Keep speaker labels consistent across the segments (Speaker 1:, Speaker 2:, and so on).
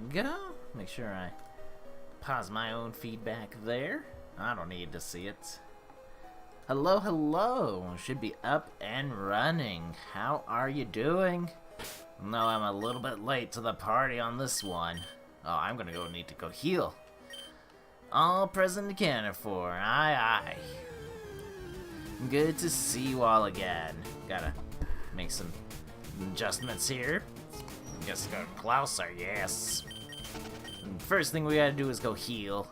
Speaker 1: we go. Make sure I pause my own feedback there. I don't need to see it. Hello, hello. Should be up and running. How are you doing? No, I'm a little bit late to the party on this one. Oh, I'm gonna need to go heal. All present accounted for. Aye, aye. Good to see you all again. Gotta make some adjustments here. Guess go closer, yes. And first thing we gotta do is go heal.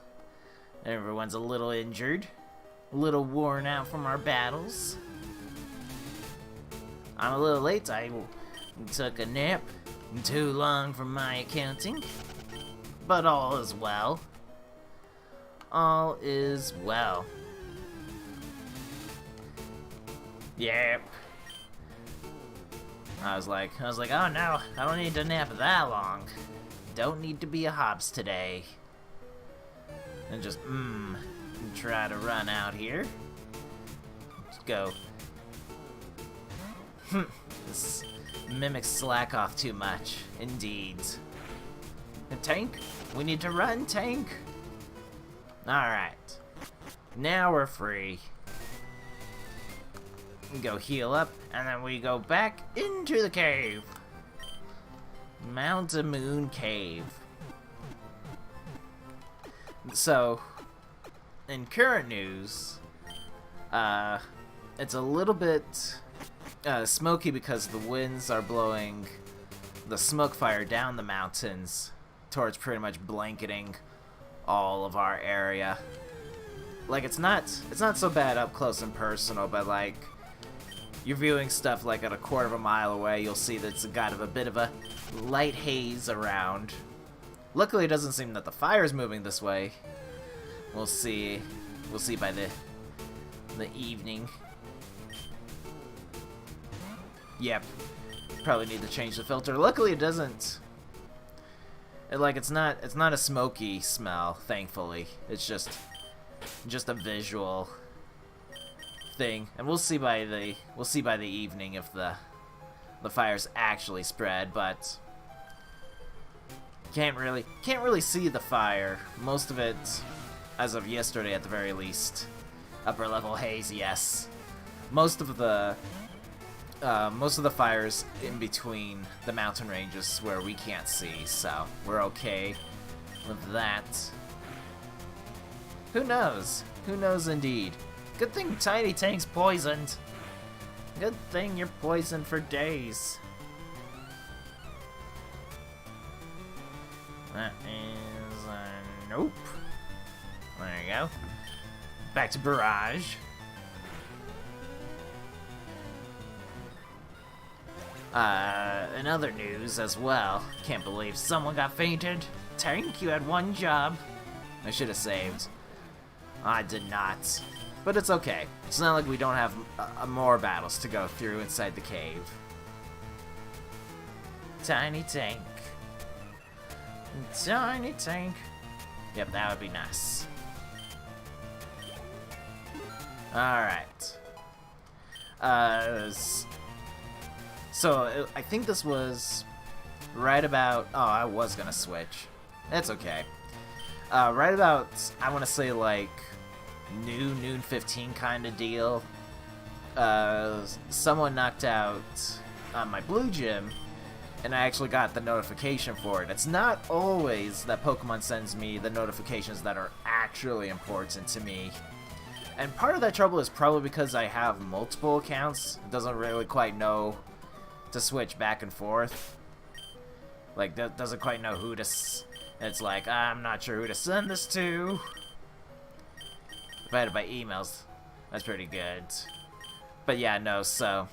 Speaker 1: Everyone's a little injured, a little worn out from our battles. I'm a little late. I took a nap. Too long for my accounting. But all is well. All is well. Yep. I was like, oh no, I don't need to nap that long. Don't need to be a hops today. And just, try to run out here. Let's go. This mimics slack off too much, indeed. A tank? We need to run, tank. Alright. Now we're free. We go heal up, and then we go back into the cave. Mount a Moon Cave. So, in current news, it's a little bit smoky because the winds are blowing the smoke fire down the mountains towards pretty much blanketing all of our area. Like, it's not so bad up close and personal, but like, you're viewing stuff like at a quarter of a mile away, you'll see that it's got a bit of a light haze around. Luckily, it doesn't seem that the fire's moving this way. We'll see. We'll see by the evening. Yep. Probably need to change the filter. Luckily, it doesn't. It's not a smoky smell, thankfully. It's just a visual thing, and we'll see by the evening if the fire's actually spread, but can't really see the fire. Most of it, as of yesterday at the very least, upper level haze, yes. Most of the fires in between the mountain ranges where we can't see, so we're okay with that. Who knows? Who knows indeed. Good thing Tiny Tank's poisoned. Good thing you're poisoned for days. That is nope. There you go. Back to barrage. In other news as well, can't believe someone got fainted. Tank, you had one job. I should have saved. I did not. But it's okay. It's not like we don't have more battles to go through inside the cave. Tiny Tank. Tiny Tank. Yep, that would be nice. Alright. So, I think this was right about... Oh, I was gonna switch. That's okay. Right about, I want to say, like, noon 15 kind of deal. Someone knocked out my blue gym, and I actually got the notification for it. It's not always that Pokemon sends me the notifications that are actually important to me. And part of that trouble is probably because I have multiple accounts. It doesn't really quite know to switch back and forth. Like, doesn't quite know who to... It's like, I'm not sure who to send this to. If I had it by emails, that's pretty good. But yeah, no, so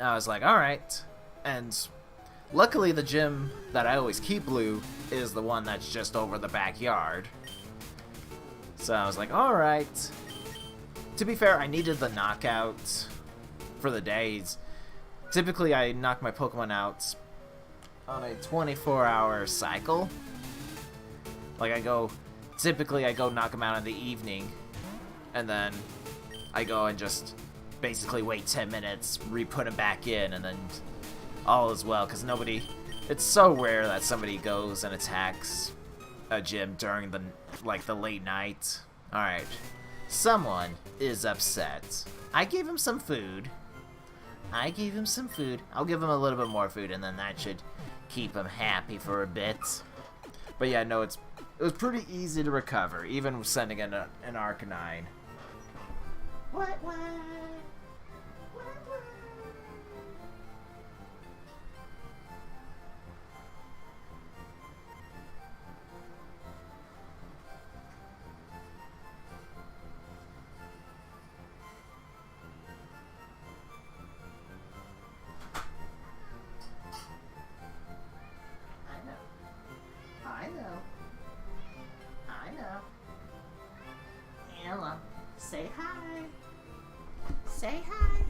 Speaker 1: I was like, alright. And luckily the gym that I always keep blue is the one that's just over the backyard. So I was like, alright. To be fair, I needed the knockout for the days. Typically I knock my Pokemon out on a 24-hour cycle. Like, typically I go knock them out in the evening, and then I go and just basically wait 10 minutes, re-put them back in, and then all is well, because nobody It's so rare that somebody goes and attacks a gym during the late night. Alright. Someone is upset. I gave him some food. I'll give him a little bit more food, and then that should keep him happy for a bit. But yeah, no, it was pretty easy to recover, even sending in an Arcanine. What? I know. Hello. Say hi. Say hi.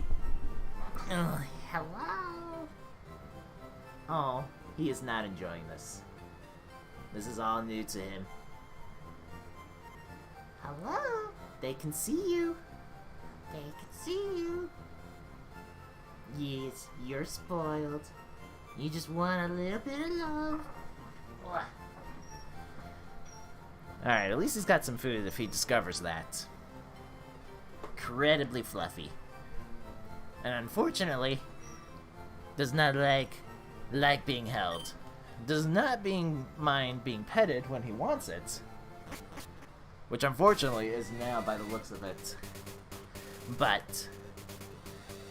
Speaker 1: Oh, hello. Oh, he is not enjoying this. This is all new to him. Hello. They can see you. Yes, you're spoiled. You just want a little bit of love. Alright, at least he's got some food if he discovers that. Incredibly fluffy. And unfortunately, does not like being held. Does not mind being petted when he wants it. Which unfortunately is now by the looks of it. But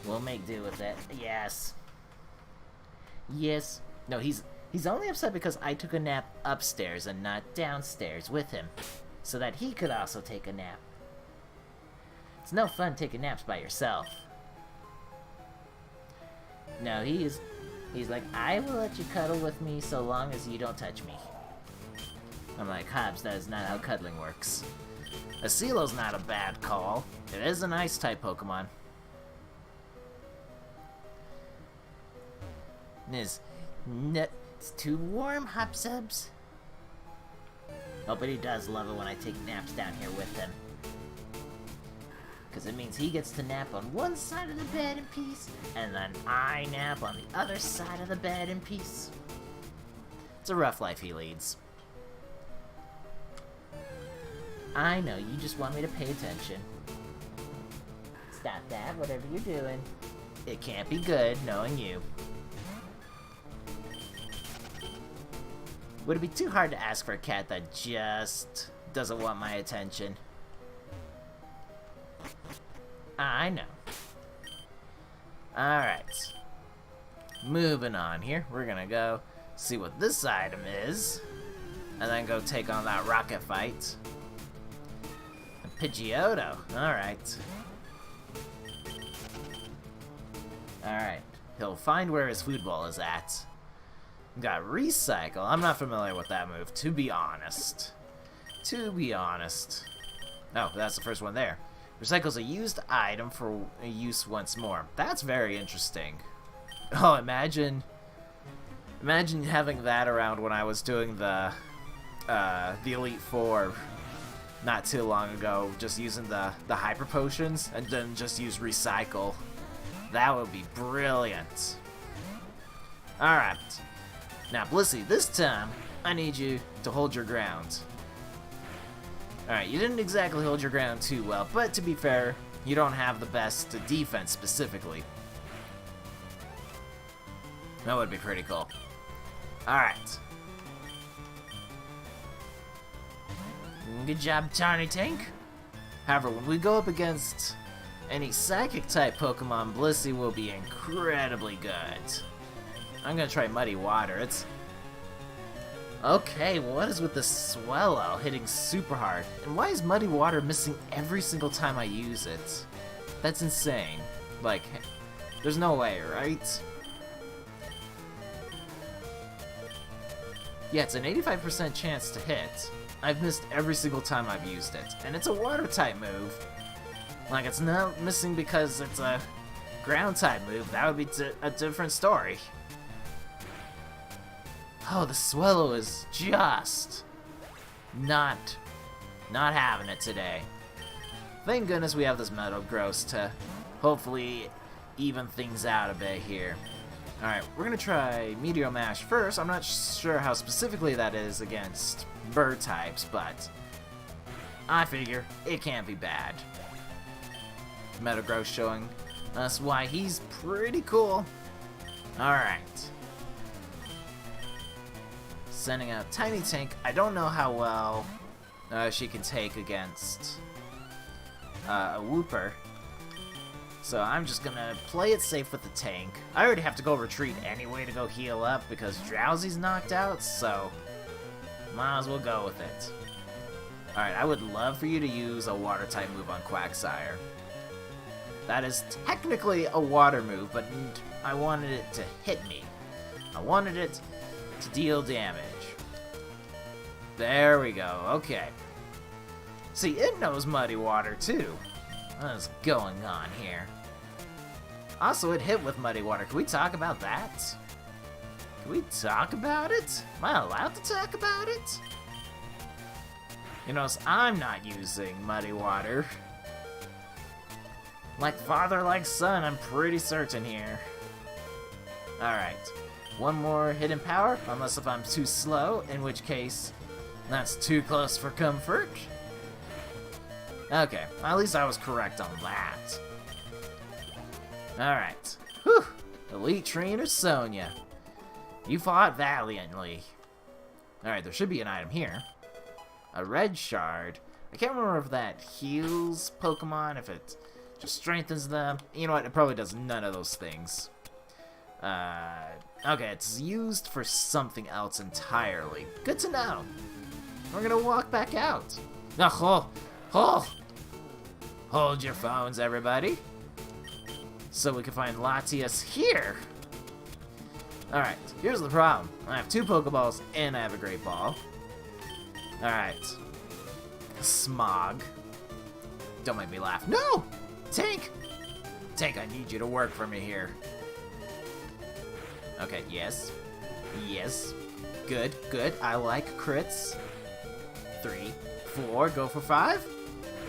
Speaker 1: we'll make do with it. Yes. No, he's only upset because I took a nap upstairs and not downstairs with him, so that he could also take a nap. It's no fun taking naps by yourself. No, he's like, I will let you cuddle with me so long as you don't touch me. I'm like, Hobbs, that is not how cuddling works. Asilo's not a bad call. It is an Ice-type Pokemon. It's too warm, Hopsubs. Oh, but he does love it when I take naps down here with him. Because it means he gets to nap on one side of the bed in peace, and then I nap on the other side of the bed in peace. It's a rough life he leads. I know, you just want me to pay attention. Stop that, whatever you're doing. It can't be good, knowing you. Would it be too hard to ask for a cat that just doesn't want my attention? I know. Alright. Moving on here. We're gonna go see what this item is. And then go take on that rocket fight. A Pidgeotto. Alright. Alright. He'll find where his food ball is at. Got Recycle. I'm not familiar with that move, to be honest. Oh, that's the first one there. Recycle's a used item for use once more. That's very interesting. Oh, imagine having that around when I was doing the Elite Four not too long ago, just using the Hyper Potions, and then just use Recycle. That would be brilliant. Alright. Now, Blissey, this time, I need you to hold your ground. Alright, you didn't exactly hold your ground too well, but to be fair, you don't have the best defense specifically. That would be pretty cool. Alright. Good job, Tiny Tank. However, when we go up against any Psychic-type Pokemon, Blissey will be incredibly good. I'm gonna try Muddy Water. It's... Okay, what is with the Swellow hitting super hard? And why is Muddy Water missing every single time I use it? That's insane. Like, there's no way, right? Yeah, it's an 85% chance to hit. I've missed every single time I've used it. And it's a Water-type move. Like, it's not missing because it's a Ground-type move. That would be a different story. Oh, the Swellow is just not having it today. Thank goodness we have this Metal Gross to hopefully even things out a bit here. Alright, we're gonna try Meteor Mash first. I'm not sure how specifically that is against bird types, but I figure it can't be bad. Metagross showing us why he's pretty cool. Alright. Sending out Tiny Tank. I don't know how well she can take against a Wooper. So I'm just gonna play it safe with the tank. I already have to go retreat anyway to go heal up because Drowsy's knocked out, so might as well go with it. Alright, I would love for you to use a water type move on Quagsire. That is technically a water move, but I wanted it to hit me. I wanted it to deal damage. There we go, okay. See, it knows Muddy Water too. What's going on here? Also, it hit with Muddy Water. Can we talk about that? Can we talk about it? Am I allowed to talk about it? You know, I'm not using Muddy Water. Like father, like son, I'm pretty certain here. Alright. One more hidden power, unless if I'm too slow, in which case, that's too close for comfort. Okay, at least I was correct on that. Alright. Whew! Elite Trainer Sonia. You fought valiantly. Alright, there should be an item here. A red shard. I can't remember if that heals Pokemon, if it just strengthens them. You know what, it probably does none of those things. Okay, it's used for something else entirely. Good to know. We're gonna walk back out. Hold your phones, everybody. So we can find Latias here. Alright, here's the problem. I have 2 Pokeballs and I have a Great Ball. Alright. Smog. Don't make me laugh. No! Tank! Tank, I need you to work for me here. Okay, yes. Yes. Good, good. I like crits. 3, 4, go for 5.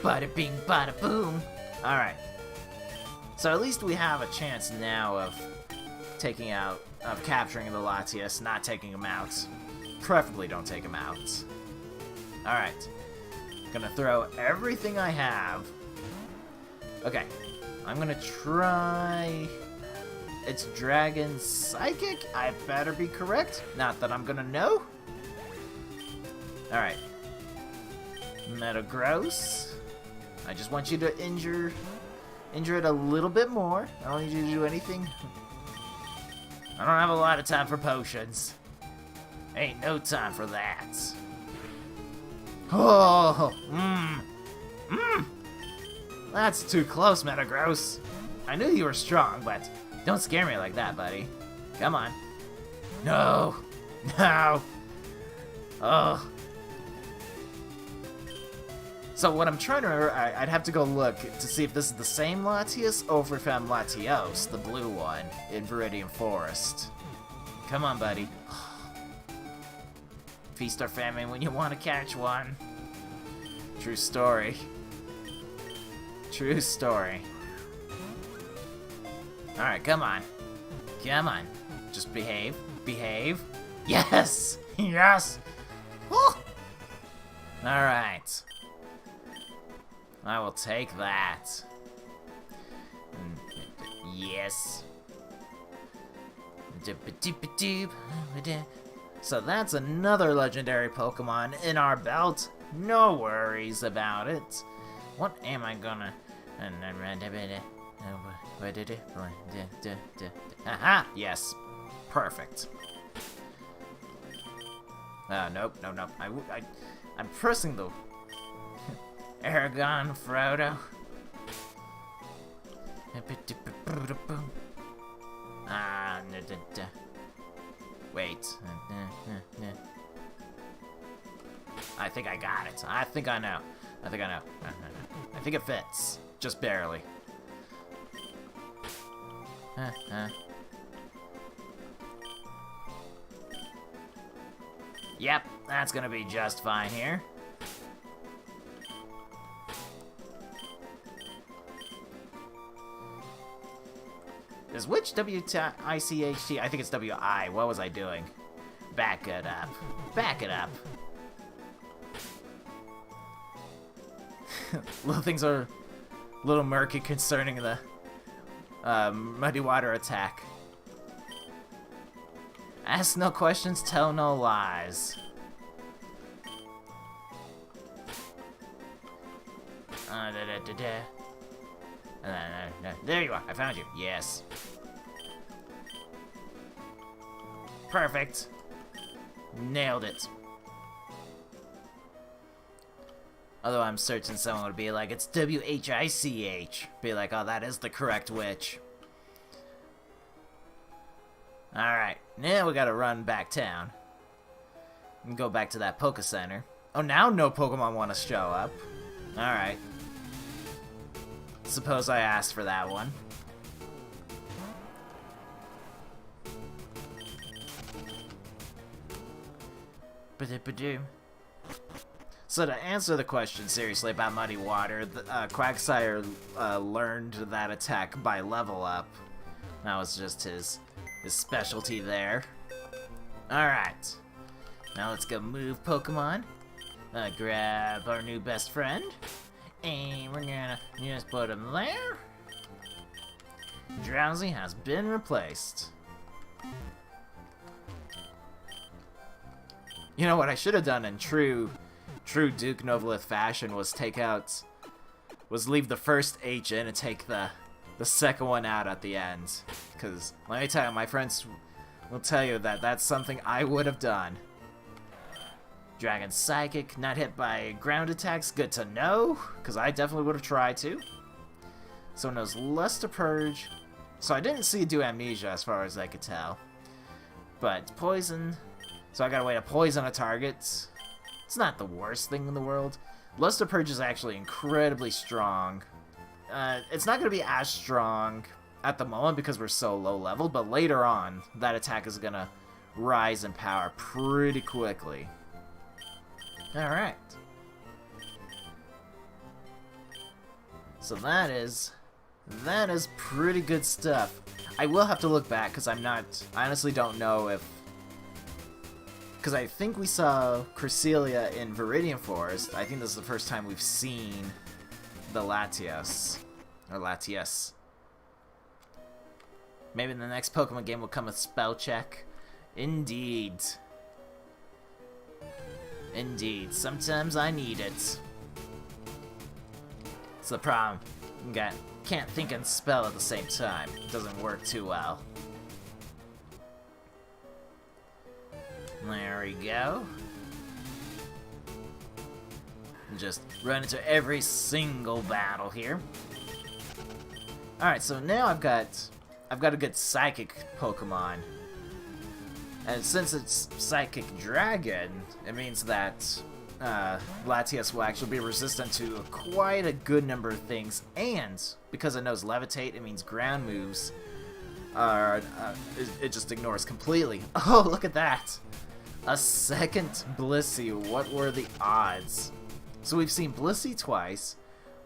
Speaker 1: Bada bing, bada boom. Alright. So at least we have a chance now of capturing the Latias, not taking him out. Preferably don't take him out. Alright. Gonna throw everything I have. Okay. I'm gonna try... It's Dragon Psychic? I better be correct. Not that I'm gonna know. Alright. Metagross. I just want you to injure it a little bit more. I don't need you to do anything. I don't have a lot of time for potions. Ain't no time for that. Oh, That's too close, Metagross. I knew you were strong, but don't scare me like that, buddy. Come on. No. No. Oh. So what I'm trying to remember, I'd have to go look to see if this is the same Latias or if I'm Latios, the blue one, in Viridian Forest. Come on, buddy. Feast or famine when you want to catch one. True story. True story. Alright, come on. Come on. Just behave. Behave. Yes! Yes! Alright. I will take that. Yes. So that's another legendary Pokemon in our belt. No worries about it. What am I gonna... Aha! Yes. Perfect. Nope, no, no. I'm pressing the... Aragon, Frodo. Wait. I think I got it. I think I know. I think I know. I think it fits. Just barely. Yep, that's gonna be just fine here. Is which W-I-C-H-T? I think it's W-I. What was I doing? Back it up. Back it up. Little things are a little murky concerning the muddy water attack. Ask no questions, tell no lies. There you are. I found you. Yes. Perfect. Nailed it. Although I'm certain someone would be like, it's W-H-I-C-H. Be like, oh, that is the correct witch. Alright, now we gotta run back town. And go back to that Poké Center. Oh, now no Pokemon want to show up. Alright. Suppose I asked for that one. Ba-da-ba-doo. So to answer the question seriously about Muddy Water, Quagsire learned that attack by level up. That was just his specialty there. Alright. Now let's go move Pokemon. Grab our new best friend. And we're gonna just put him there. Drowsy has been replaced. You know what I should have done in true Duke Novalith fashion was leave the first H in and take the second one out at the end. Because, let me tell you, my friends will tell you that that's something I would have done. Dragon Psychic, not hit by ground attacks, good to know, because I definitely would have tried to. Someone knows Luster Purge, so I didn't see it do Amnesia as far as I could tell. But Poison, so I gotta wait to poison a target. It's not the worst thing in the world. Luster Purge is actually incredibly strong. It's not gonna be as strong at the moment because we're so low level, but later on, that attack is gonna rise in power pretty quickly. Alright. So that is pretty good stuff. I will have to look back because I honestly don't know if, because I think we saw Cresselia in Viridian Forest. I think this is the first time we've seen the Latias. Or Latias. Maybe in the next Pokemon game will come with Spell Check. Indeed. Indeed. Sometimes I need it. It's the problem. Can't think and spell at the same time. It doesn't work too well. There we go. Just run into every single battle here. Alright, so now I've got a good Psychic Pokemon. And since it's Psychic Dragon, it means that Latias will actually be resistant to quite a good number of things, and because it knows Levitate, it means ground moves it just ignores completely. Oh, look at that! A second Blissey, what were the odds? So we've seen Blissey twice,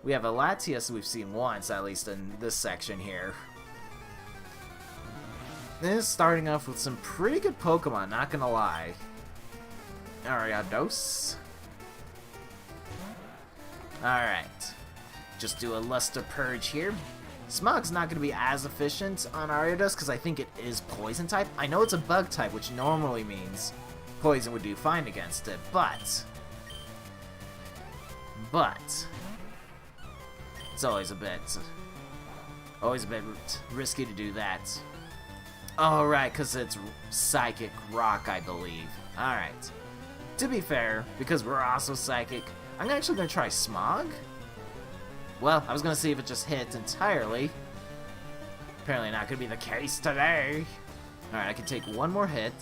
Speaker 1: we have a Latias we've seen once, at least in this section here. This is starting off with some pretty good Pokemon, not gonna lie. Ariados. Alright. Just do a Luster Purge here. Smog's not going to be as efficient on Ariados because I think it is Poison type. I know it's a Bug type, which normally means Poison would do fine against it, but it's always a bit risky to do that. Alright, because it's Psychic Rock, I believe. Alright. To be fair, because we're also Psychic, I'm actually going to try Smog. Well, I was going to see if it just hit entirely. Apparently not going to be the case today. Alright, I can take one more hit.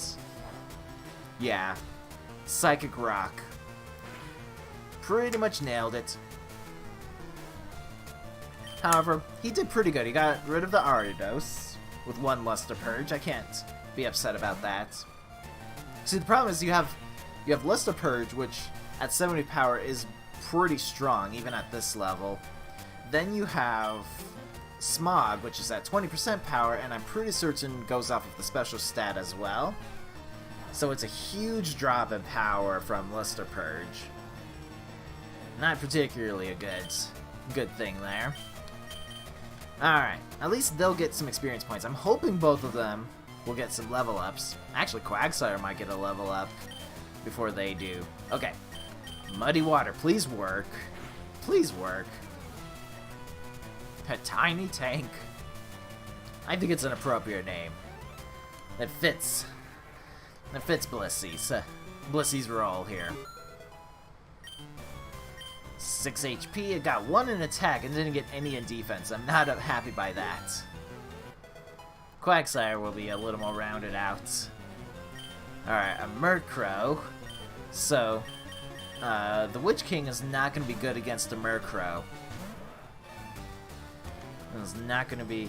Speaker 1: Yeah. Psychic Rock. Pretty much nailed it. However, he did pretty good. He got rid of the Ariados with one Luster Purge. I can't be upset about that. See, the problem is you have Luster Purge, which at 70 power is pretty strong, even at this level. Then you have Smog, which is at 20% power, and I'm pretty certain goes off of the special stat as well. So it's a huge drop in power from Luster Purge. Not particularly a good thing there. Alright, at least they'll get some experience points. I'm hoping both of them will get some level ups. Actually, Quagsire might get a level up before they do. Okay. Muddy Water, please work. Please work. A Tiny Tank. I think it's an appropriate name. That fits. That fits Blissy's role here. 6 HP, it got 1 in attack and didn't get any in defense. I'm not happy by that. Quagsire will be a little more rounded out. Alright, a Murkrow. So, the Witch King is not going to be good against a Murkrow. It's not going to be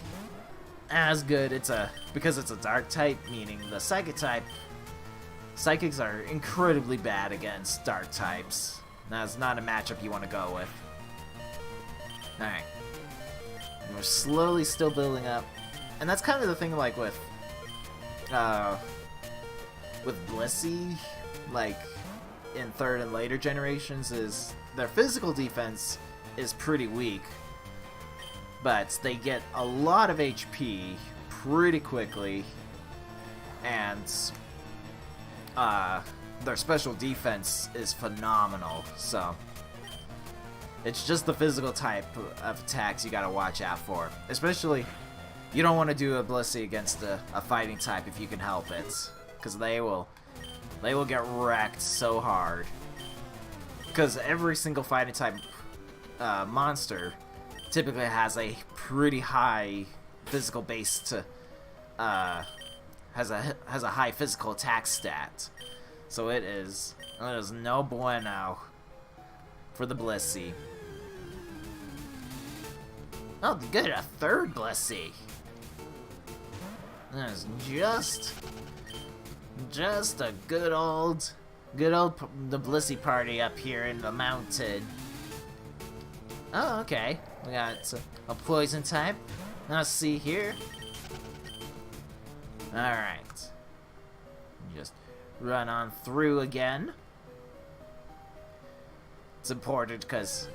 Speaker 1: as good. Because it's a Dark type, meaning the Psychic type. Psychics are incredibly bad against Dark types. That's not a matchup you want to go with. Alright. We're slowly still building up. And that's kind of the thing, like, with Blissey, like, in third and later generations, is their physical defense is pretty weak. But they get a lot of HP pretty quickly. And, their special defense is phenomenal, so it's just the physical type of attacks you gotta watch out for. Especially, you don't want to do a Blissey against a fighting type if you can help it, because they will get wrecked so hard. Because every single fighting type monster typically has a pretty high physical base to has a high physical attack stat. So it is no bueno for the Blissey. Oh, good, a third Blissey. That is just a good old the Blissey party up here in the mountain. Oh, okay. We got a poison type. Let's see here. Alright. Just run on through again. It's important because,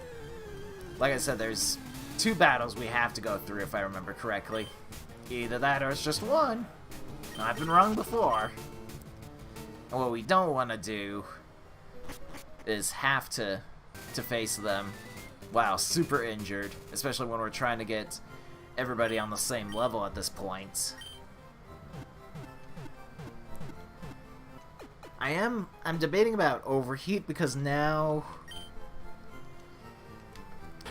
Speaker 1: like I said, there's 2 battles we have to go through if I remember correctly. Either that or it's just 1. I've been wrong before. And what we don't want to do is have to face them while super injured, especially when we're trying to get everybody on the same level at this point. I'm debating about Overheat because now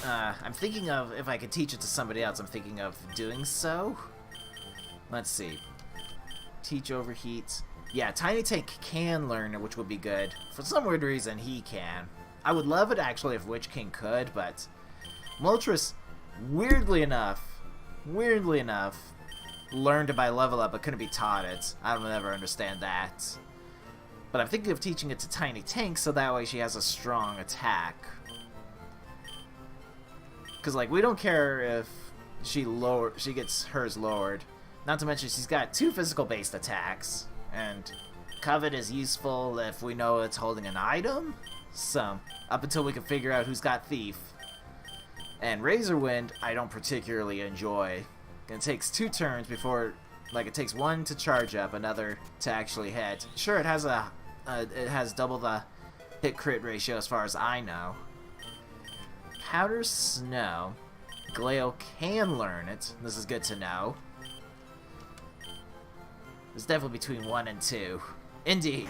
Speaker 1: I'm thinking of, if I could teach it to somebody else, I'm thinking of doing so. Let's see. Teach Overheat. Yeah, Tiny Tank can learn it, which would be good. For some weird reason, he can. I would love it, actually, if Witch King could, but Moltres, weirdly enough, learned it by level up, but couldn't be taught it. I don't ever understand that. But I'm thinking of teaching it to Tiny Tank, so that way she has a strong attack. Because, like, we don't care if she gets hers lowered. Not to mention, she's got 2 physical-based attacks. And Covet is useful if we know it's holding an item. So, up until we can figure out who's got Thief. And Razor Wind, I don't particularly enjoy. It takes 2 turns before, like, it takes 1 to charge up, another to actually hit. Sure, it has double the hit-crit ratio as far as I know. Powder Snow. Glail can learn it. This is good to know. It's definitely between 1 and 2. Indeed.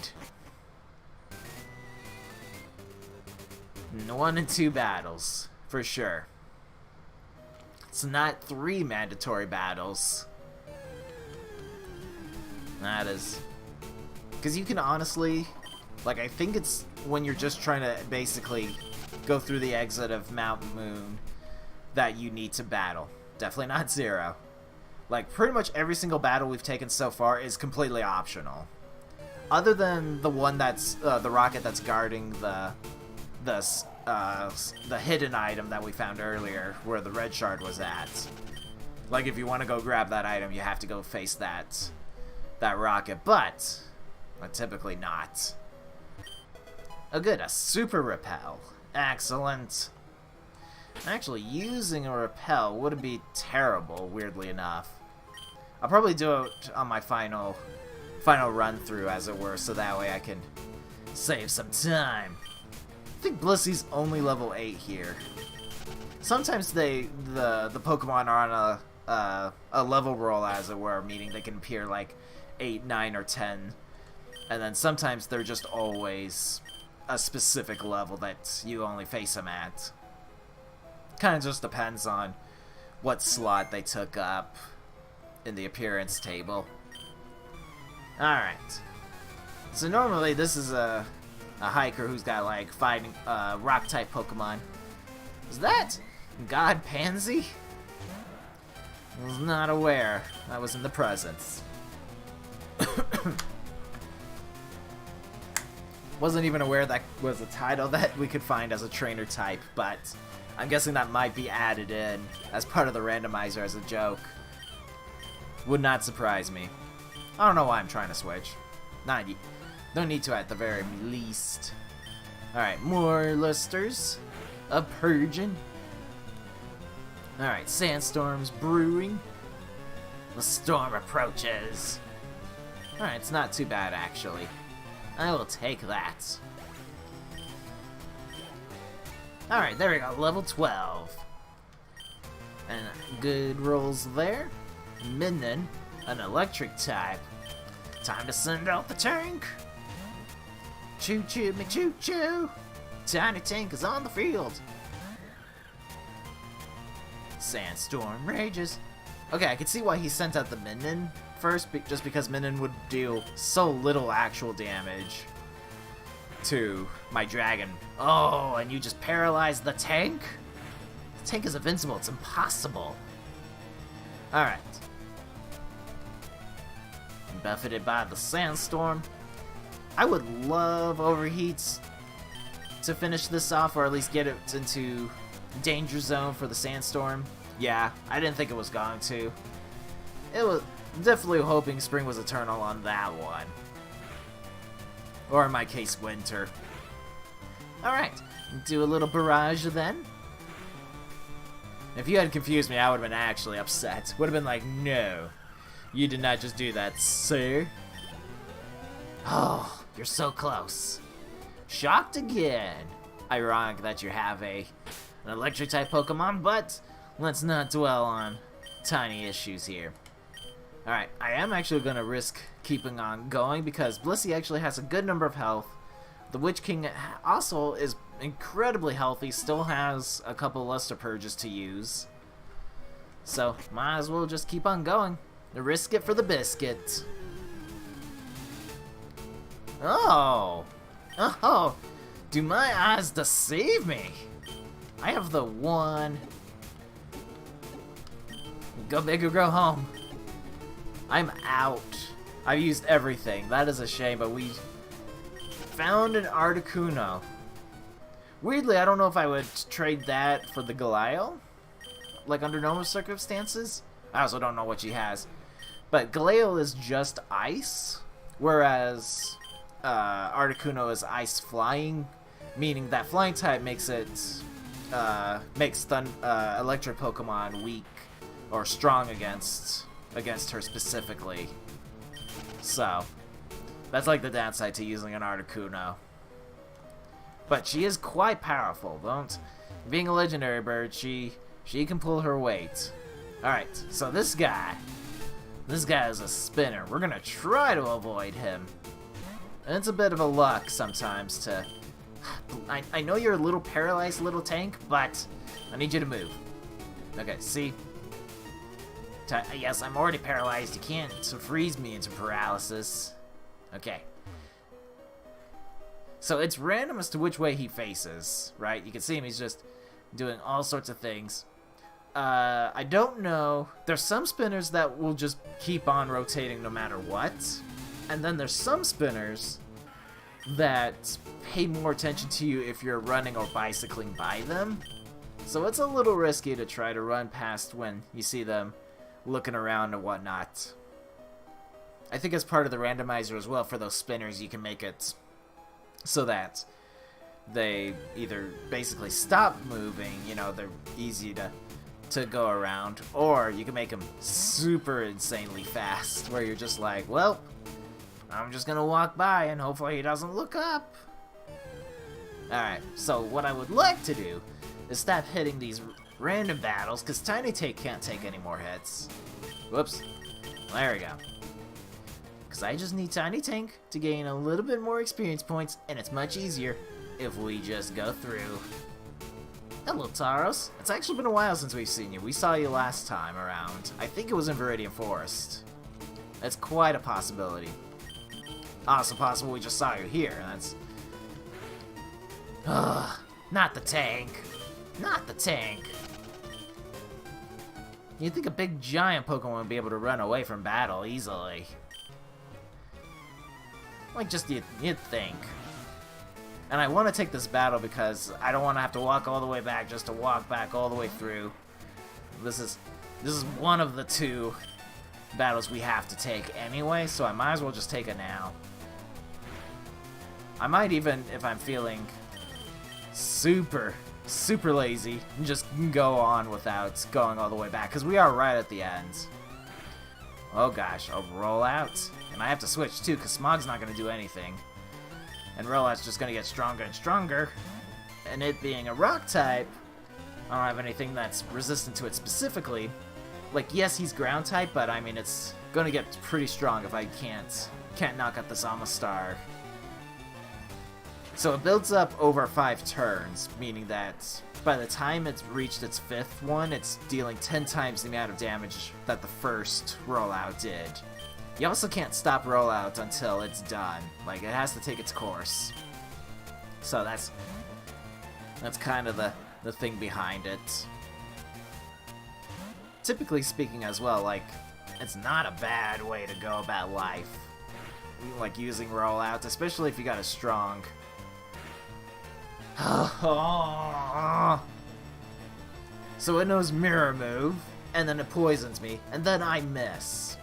Speaker 1: 1 and 2 battles, for sure. It's not 3 mandatory battles. That is... Because you can honestly... Like, I think it's when you're just trying to basically go through the exit of Mount Moon that you need to battle. Definitely not 0. Like, pretty much every single battle we've taken so far is completely optional. Other than the one that's, the rocket that's guarding the hidden item that we found earlier, where the red shard was at. Like, if you want to go grab that item, you have to go face that rocket, but typically not. Oh good, a super repel. Excellent. Actually, using a repel wouldn't be terrible, weirdly enough. I'll probably do it on my final run through, as it were, so that way I can save some time. I think Blissy's only level 8 here. Sometimes the Pokemon are on a level roll, as it were, meaning they can appear like 8, 9, or 10, and then sometimes they're just always a specific level that you only face them at. Kind of just depends on what slot they took up in the appearance table. Alright. So normally this is a hiker who's got like fighting rock type Pokemon. Is that God Pansy? I was not aware I was in the presence. Wasn't even aware that was a title that we could find as a trainer type, but I'm guessing that might be added in as part of the randomizer as a joke. Would not surprise me. I don't know why I'm trying to switch. No need to at the very least. Alright, more lusters. A purging. Alright, sandstorms brewing. The storm approaches. Alright, it's not too bad actually. I will take that. Alright, there we go, level 12. And good rolls there. Minden, an electric type. Time to send out the tank. Choo choo me choo choo. Tiny tank is on the field. Sandstorm rages. Okay, I can see why he sent out the Minden first, just because Minden would deal so little actual damage to my dragon. Oh, and you just paralyzed the tank? The tank is invincible, it's impossible. Alright. Buffeted by the sandstorm. I would love Overheats to finish this off, or at least get it into danger zone for the sandstorm. Yeah, I didn't think it was going to. It was definitely hoping spring was eternal on that one. Or in my case, winter. Alright, do a little barrage then. If you had confused me, I would have been actually upset. Would have been like, no, you did not just do that, sir. Oh, you're so close. Shocked again. Ironic that you have an electric type Pokemon, but let's not dwell on tiny issues here. Alright, I am actually going to risk keeping on going because Blissey actually has a good number of health. The Witch King also is incredibly healthy, still has a couple Luster Purges to use. So, might as well just keep on going. Risk it for the biscuit. Oh! Oh! Do my eyes deceive me? I have the one. Go big or go home. I'm out. I've used everything. That is a shame, but we found an Articuno. Weirdly, I don't know if I would trade that for the Galio. Like, under normal circumstances. I also don't know what she has. But Galio is just ice, whereas Articuno is ice flying, meaning that flying type makes it makes electric Pokemon weak or strong against her specifically. So that's like the downside to using an Articuno. But she is quite powerful. Being a legendary bird, she can pull her weight. All right, so this guy is a spinner. We're gonna try to avoid him. And it's a bit of a luck sometimes to... I know you're a little paralyzed little tank, but I need you to move. Okay, see? Yes, I'm already paralyzed. You can't freeze me into paralysis. Okay. So it's random as to which way he faces, right? You can see him, he's just doing all sorts of things. I don't know. There's some spinners that will just keep on rotating no matter what. And then there's some spinners that pay more attention to you if you're running or bicycling by them. So it's a little risky to try to run past when you see them looking around and whatnot. I think as part of the randomizer as well, for those spinners, you can make it so that they either basically stop moving, you know, they're easy to go around, or you can make them super insanely fast, where you're just like, well, I'm just gonna walk by and hopefully he doesn't look up. Alright, so what I would like to do is stop hitting these random battles, because Tiny Tank can't take any more hits. Whoops. There we go. Because I just need Tiny Tank to gain a little bit more experience points, and it's much easier if we just go through. Hello, Taros. It's actually been a while since we've seen you. We saw you last time around. I think it was in Viridian Forest. That's quite a possibility. Also possible we just saw you here. That's... Ugh, not the tank. Not the tank. You'd think a big giant Pokemon would be able to run away from battle easily. Like, just you'd think. And I want to take this battle because I don't want to have to walk all the way back just to walk back all the way through. This is one of the two battles we have to take anyway, so I might as well just take it now. I might even, if I'm feeling super lazy, just go on without going all the way back, because we are right at the end. Oh gosh, I'll roll out. And I have to switch too, because Smog's not going to do anything. And Rollout's just going to get stronger and stronger. And it being a rock type, I don't have anything that's resistant to it specifically. Like, yes, he's ground type, but I mean, it's going to get pretty strong if I can't knock out this Amistar. So it builds up over 5 turns, meaning that by the time it's reached its 5th one, it's dealing 10 times the amount of damage that the first Rollout did. You also can't stop Rollout until it's done. Like, it has to take its course. So that's kind of the thing behind it. Typically speaking as well, like, it's not a bad way to go about life. Like, using Rollout, especially if you got a strong... So it knows Mirror Move, and then it poisons me, and then I miss.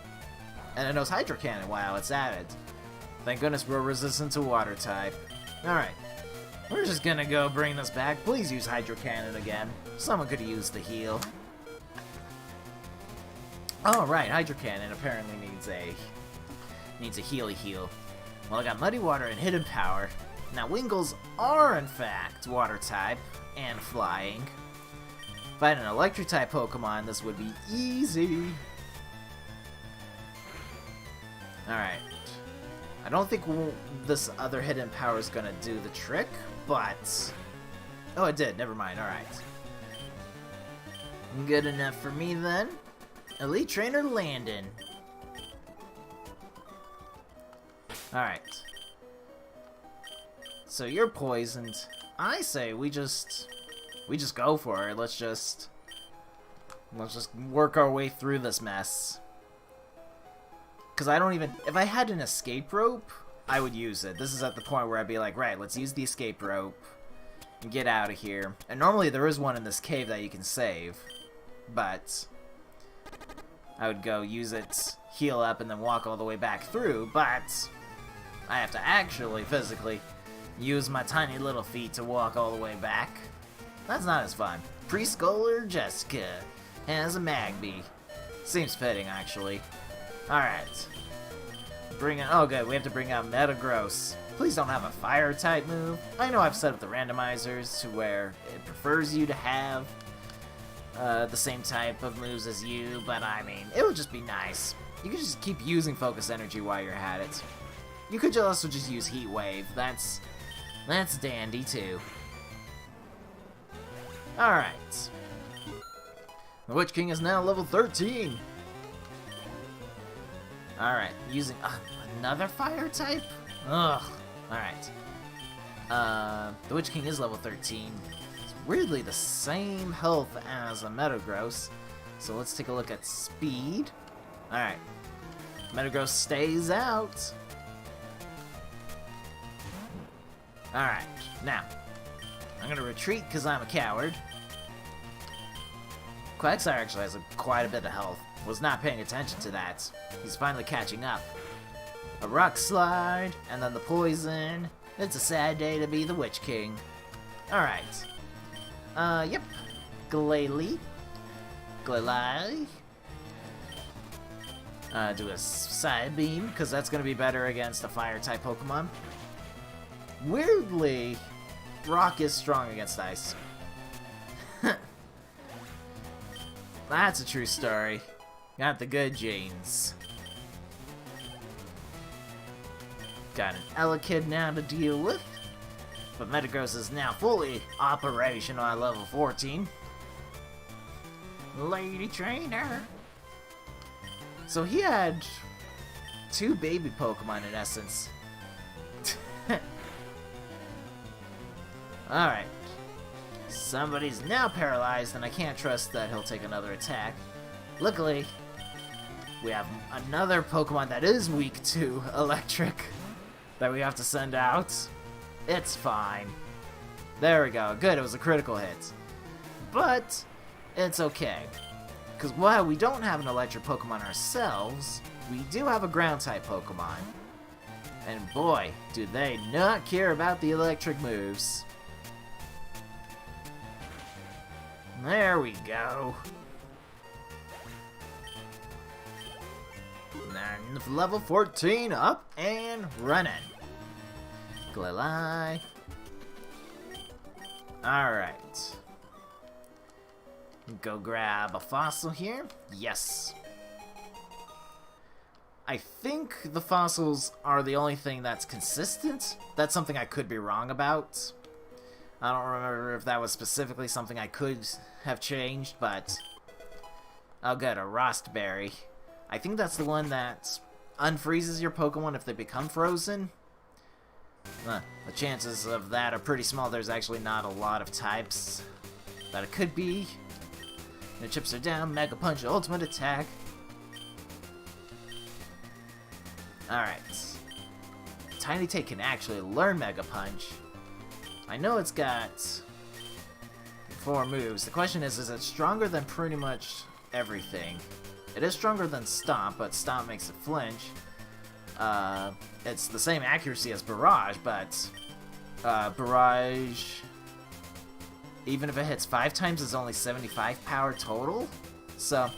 Speaker 1: And it knows Hydro Cannon while it's at it. Thank goodness we're resistant to Water type. Alright, we're just gonna go bring this back. Please use Hydro Cannon again. Someone could use the heal. Oh right, Hydro Cannon apparently needs a heal. Well, I got Muddy Water and Hidden Power. Now Wingles are in fact Water type and flying. If I had an Electric type Pokemon, this would be easy. Alright. I don't think this other Hidden Power is gonna do the trick, but... Oh, it did. Never mind. Alright. Good enough for me, then. Elite Trainer Landon. Alright. So you're poisoned. I say we just go for it. Let's just work our way through this mess. Because I don't even... If I had an escape rope, I would use it. This is at the point where I'd be like, right, let's use the escape rope and get out of here. And normally there is one in this cave that you can save. But I would go use it, heal up, and then walk all the way back through. But I have to actually, physically, use my tiny little feet to walk all the way back. That's not as fun. Preschooler Jessica has a Magby. Seems fitting, actually. Alright. Oh good, we have to bring out Metagross. Please don't have a fire type move. I know I've set up the randomizers to where it prefers you to have the same type of moves as you, but I mean, it would just be nice. You could just keep using Focus Energy while you're at it. You could also just use Heat Wave. That's dandy too. Alright. The Witch King is now level 13. Alright, using another fire type? Ugh. Alright. The Witch King is level 13. It's weirdly the same health as a Metagross. So let's take a look at speed. Alright. Metagross stays out. Alright, now. I'm gonna retreat because I'm a coward. Quagsire actually has quite a bit of health. Was not paying attention to that. He's finally catching up. A rock slide, and then the poison. It's a sad day to be the Witch King. Alright. Yep. Glalie. Do a side beam, because that's going to be better against a fire-type Pokemon. Weirdly, Rock is strong against Ice. That's a true story. Got the good genes. Got an Elekid now to deal with. But Metagross is now fully operational at level 14. Lady Trainer. So he had 2 baby Pokemon in essence. Alright. Somebody's now paralyzed, and I can't trust that he'll take another attack. Luckily, we have another Pokemon that is weak to Electric that we have to send out. It's fine. There we go. Good, it was a critical hit. But it's okay. Because while we don't have an Electric Pokemon ourselves, we do have a Ground-type Pokemon. And boy, do they not care about the electric moves. There we go. And level 14 up and running. Glalie. Alright. Go grab a fossil here. Yes. I think the fossils are the only thing that's consistent. That's something I could be wrong about. I don't remember if that was specifically something I could have changed, but... Oh good, a Rostberry. I think that's the one that unfreezes your Pokemon if they become frozen. The chances of that are pretty small. There's actually not a lot of types that it could be. The chips are down. Mega Punch, ultimate attack. Alright. Tiny Take can actually learn Mega Punch. I know it's got 4 moves. The question is it stronger than pretty much everything? It is stronger than Stomp, but Stomp makes it flinch. It's the same accuracy as Barrage, but Barrage, even if it hits 5 times, is only 75 power total. So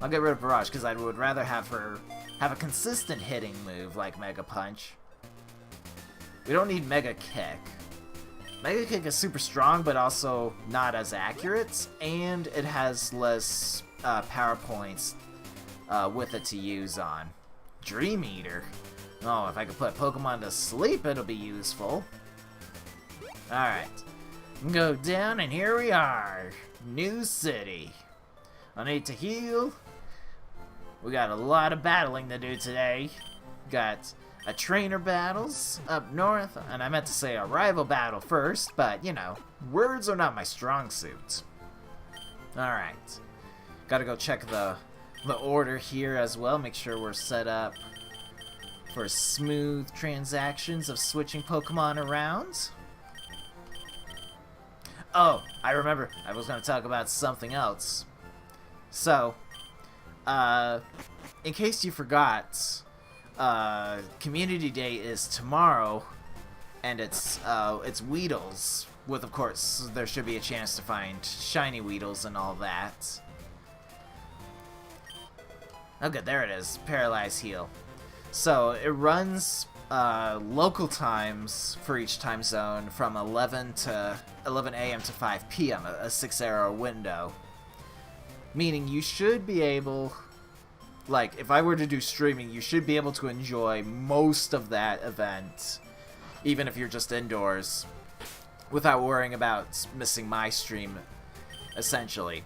Speaker 1: I'll get rid of Barrage because I would rather have her have a consistent hitting move like Mega Punch. We don't need Mega Kick. Mega Kick is super strong, but also not as accurate, and it has less power points with it to use on. Dream Eater. Oh, if I could put Pokemon to sleep, it'll be useful. Alright. Go down, and here we are. New City. I need to heal. We got a lot of battling to do today. Got a trainer battles up north, and I meant to say a rival battle first, but, you know, words are not my strong suit. Alright. Gotta go check the order here as well, make sure we're set up for smooth transactions of switching Pokemon around. Oh, I remember, I was going to talk about something else. So, in case you forgot, Community Day is tomorrow, and it's Weedles, with, of course, there should be a chance to find shiny Weedles and all that. Oh good, there it is. Paralyze Heal. So, it runs local times for each time zone from 11 a.m. to 5 p.m., a 6-hour window. Meaning you should be able, like, if I were to do streaming, you should be able to enjoy most of that event, even if you're just indoors, without worrying about missing my stream, essentially.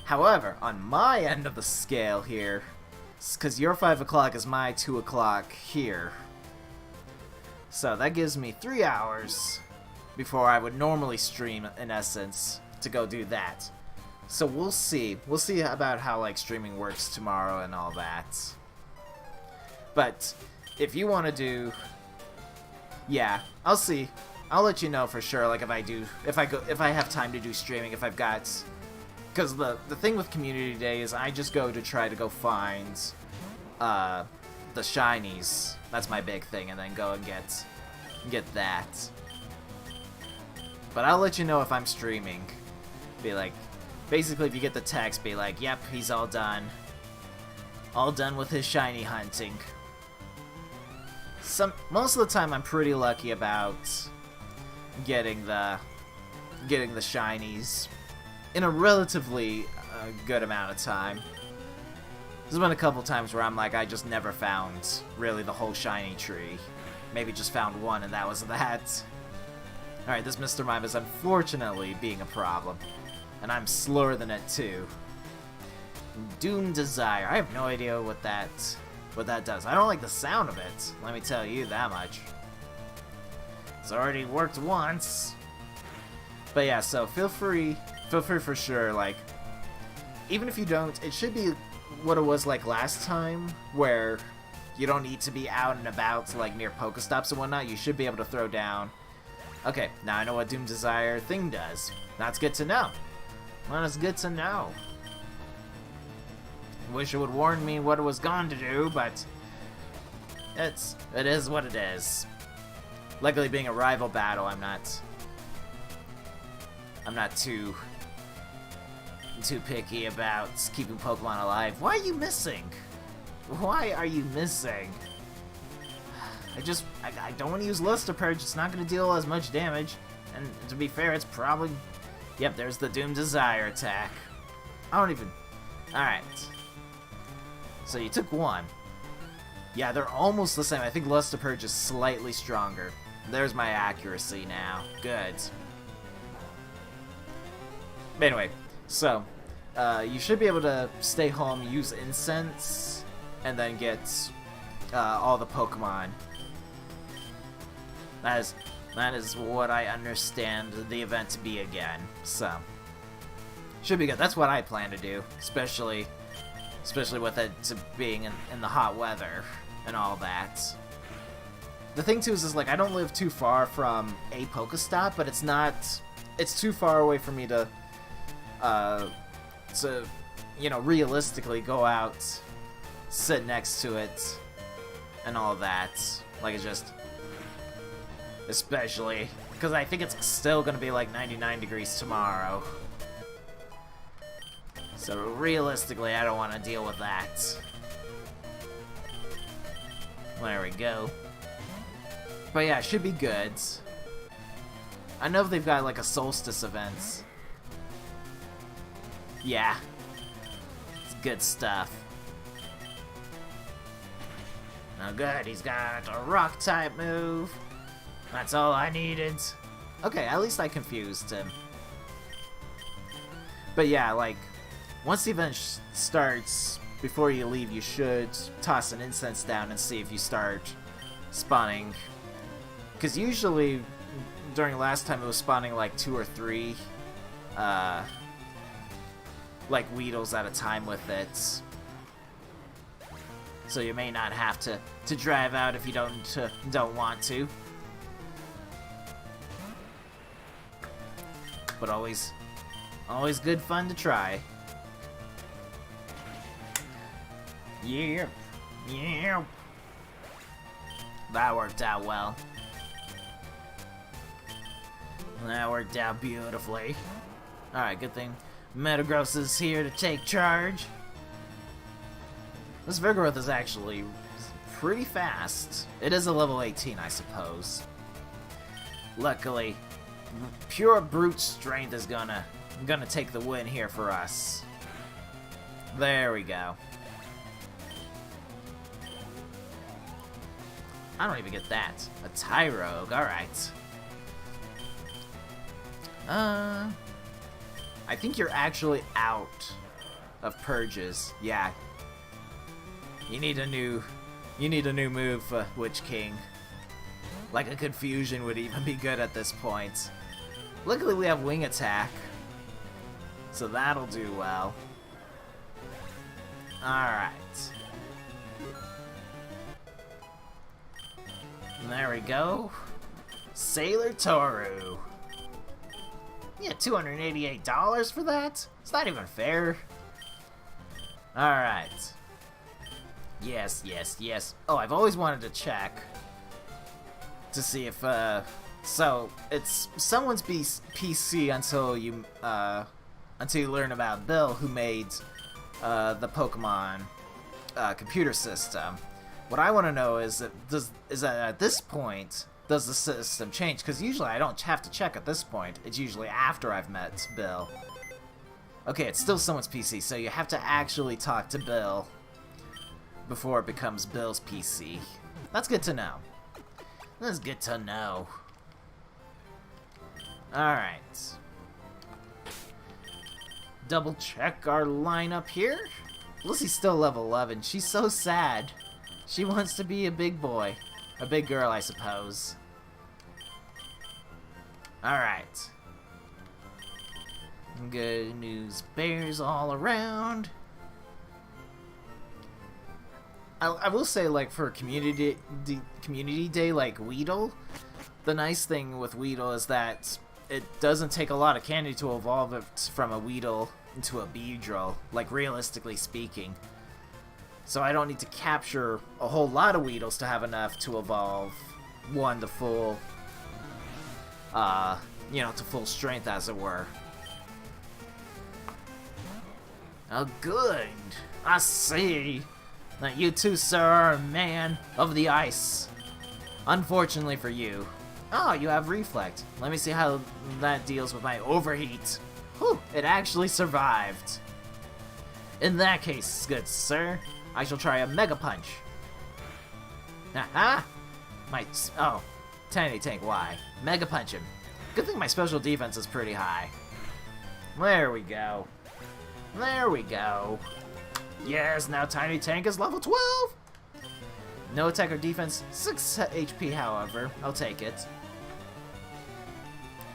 Speaker 1: However, on my end of the scale here, because your 5 o'clock is my 2 o'clock here. So that gives me 3 hours before I would normally stream, in essence, to go do that. So we'll see. We'll see about how, like, streaming works tomorrow and all that. But if you want to do... Yeah, I'll see. I'll let you know for sure, like, if I have time to do streaming, if I've got Because the thing with Community Day is I just go to try to go find the shinies. That's my big thing, and then go and get that. But I'll let you know if I'm streaming. Be like, basically if you get the text, be like, yep, he's all done. All done with his shiny hunting. Most of the time I'm pretty lucky about getting the shinies in a relatively good amount of time. There's been a couple times where I'm like, I just never found really the whole shiny tree. Maybe just found one and that was that. Alright, this Mr. Mime is unfortunately being a problem. And I'm slower than it too. Doom Desire. I have no idea what that does. I don't like the sound of it, let me tell you that much. It's already worked once. But yeah, so feel free for sure, like, even if you don't, it should be what it was like last time, where you don't need to be out and about, like, near Pokestops and whatnot. You should be able to throw down. Okay, now I know what Doom Desire thing does. That's good to know. Well, it's good to know. Wish it would warn me what it was going to do, but it is what it is. Luckily, being a rival battle, I'm not too picky about keeping Pokemon alive. Why are you missing? Why are you missing? I don't want to use Luster Purge. It's not going to deal as much damage. And to be fair, it's probably... Yep, there's the Doom Desire attack. I don't even... Alright. So you took one. Yeah, they're almost the same. I think Luster Purge is slightly stronger. There's my accuracy now. Good. But anyway, so you should be able to stay home, use incense, and then get all the Pokemon. That is what I understand the event to be again. So should be good. That's what I plan to do, especially with it being in the hot weather and all that. The thing too is like I don't live too far from a Pokestop, but it's too far away for me to you know, realistically go out, sit next to it, and all that. Like, it's just, especially because I think it's still gonna be like 99 degrees tomorrow. So realistically, I don't want to deal with that. There we go. But yeah, it should be good. I know they've got like a solstice event. Yeah. It's good stuff. Oh good, he's got a rock type move. That's all I needed. Okay, at least I confused him. But yeah, like, once the event starts, before you leave, you should toss an incense down and see if you start spawning. Because usually, during last time, it was spawning like 2 or 3, like, Weedles at a time with it. So you may not have to drive out if you don't want to. But always good fun to try. Yeah. Yeah. That worked out well. That worked out beautifully. Alright, good thing Metagross is here to take charge. This Vigoroth is actually pretty fast. It is a level 18, I suppose. Luckily, pure brute strength is gonna take the win here for us. There we go. I don't even get that. A Tyrogue, alright. I think you're actually out of purges. Yeah. You need a new move, Witch King. Like a Confusion would even be good at this point. Luckily we have Wing Attack, so that'll do well. Alright. There we go. Sailor Toru. Yeah, $288 for that? It's not even fair. Alright. Yes, yes, yes. Oh, I've always wanted to check to see if, so it's someone's PC until you learn about Bill, who made the Pokemon computer system. What I want to know is that at this point, does the system change? Because usually I don't have to check at this point. It's usually after I've met Bill. Okay, it's still someone's PC, so you have to actually talk to Bill before it becomes Bill's PC. That's good to know. That's good to know. Alright. Double check our lineup here. Lucy's still level 11. She's so sad. She wants to be a big boy. A big girl, I suppose. Alright. Good news bears all around. I will say, like, for community day like Weedle, the nice thing with Weedle is that it doesn't take a lot of candy to evolve it from a Weedle into a Beedrill, like, realistically speaking. So I don't need to capture a whole lot of Weedles to have enough to evolve one to full, to full strength, as it were. Oh, good. I see that you two, sir, are a man of the ice. Unfortunately for you. Oh, you have Reflect. Let me see how that deals with my overheat. Whew, it actually survived. In that case, good sir, I shall try a Mega Punch. Haha! Oh, Tiny Tank, why? Mega Punch him. Good thing my special defense is pretty high. There we go. There we go. Yes, now Tiny Tank is level 12! No attack or defense, 6 HP however. I'll take it.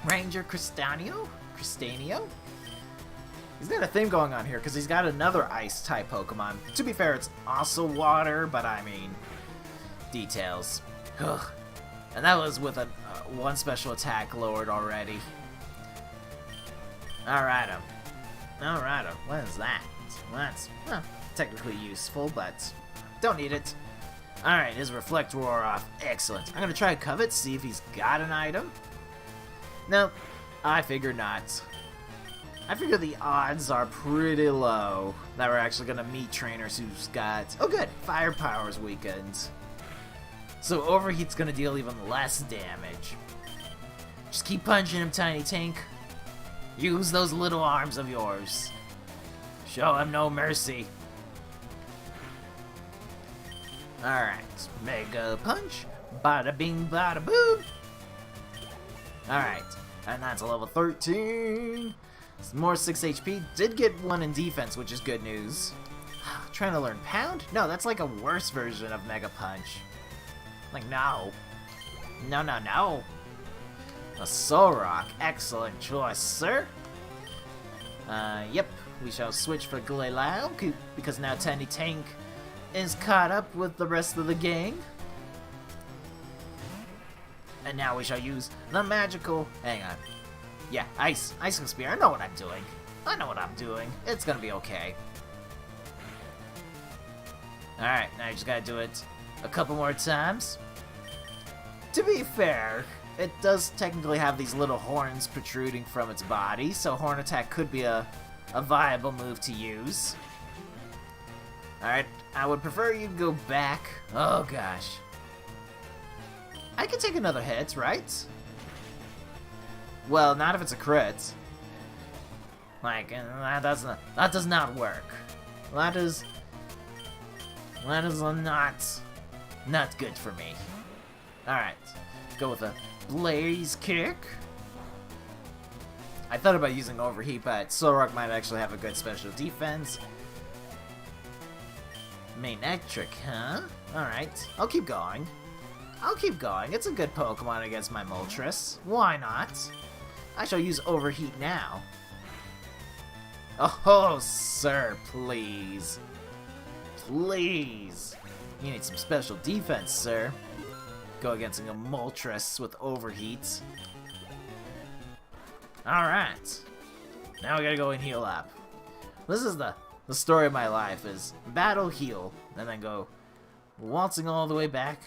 Speaker 1: Ranger Cristanio? He's got a thing going on here because he's got another ice-type Pokemon. To be fair, it's also water, but I mean, details. Ugh. And that was with a one special attack lowered already. Alrighto. Alrighto. What is that? That's technically useful, but don't need it. Alright, his Reflect Roar off. Excellent. I'm gonna try Covet, see if he's got an item. Nope. I figure not. I figure the odds are pretty low that we're actually gonna meet trainers who's got... Oh good! Firepower's weakened. So Overheat's gonna deal even less damage. Just keep punching him, Tiny Tank. Use those little arms of yours. Show him no mercy. Alright, Mega Punch. Bada bing, bada boom. Alright, and that's a level 13. More 6 HP. Did get 1 in defense, which is good news. Trying to learn Pound? No, that's like a worse version of Mega Punch. Like, no. No, no, no. A Solrock. Excellent choice, sir. Yep. We shall switch for Glalie, because now Tiny Tank is caught up with the rest of the gang. And now we shall use the magical... Hang on. Yeah, Ice Spear. I know what I'm doing. I know what I'm doing. It's gonna be okay. Alright, now you just gotta do it a couple more times. To be fair, it does technically have these little horns protruding from its body, so Horn Attack could be a viable move to use. Alright, I would prefer you go back. Oh gosh. I could take another hit, right? Well, not if it's a crit. Like, that does not work. That is not good for me. Alright, go with a Blaze Kick. I thought about using Overheat, but Solrock might actually have a good special defense. Manectric, huh? Alright, I'll keep going. I'll keep going. It's a good Pokemon against my Moltres. Why not? I shall use Overheat now. Oh, sir, please. Please. You need some special defense, sir. Go against a Moltres with Overheat. Alright. Now we gotta go and heal up. This is the story of my life, is battle, heal, and then go waltzing all the way back.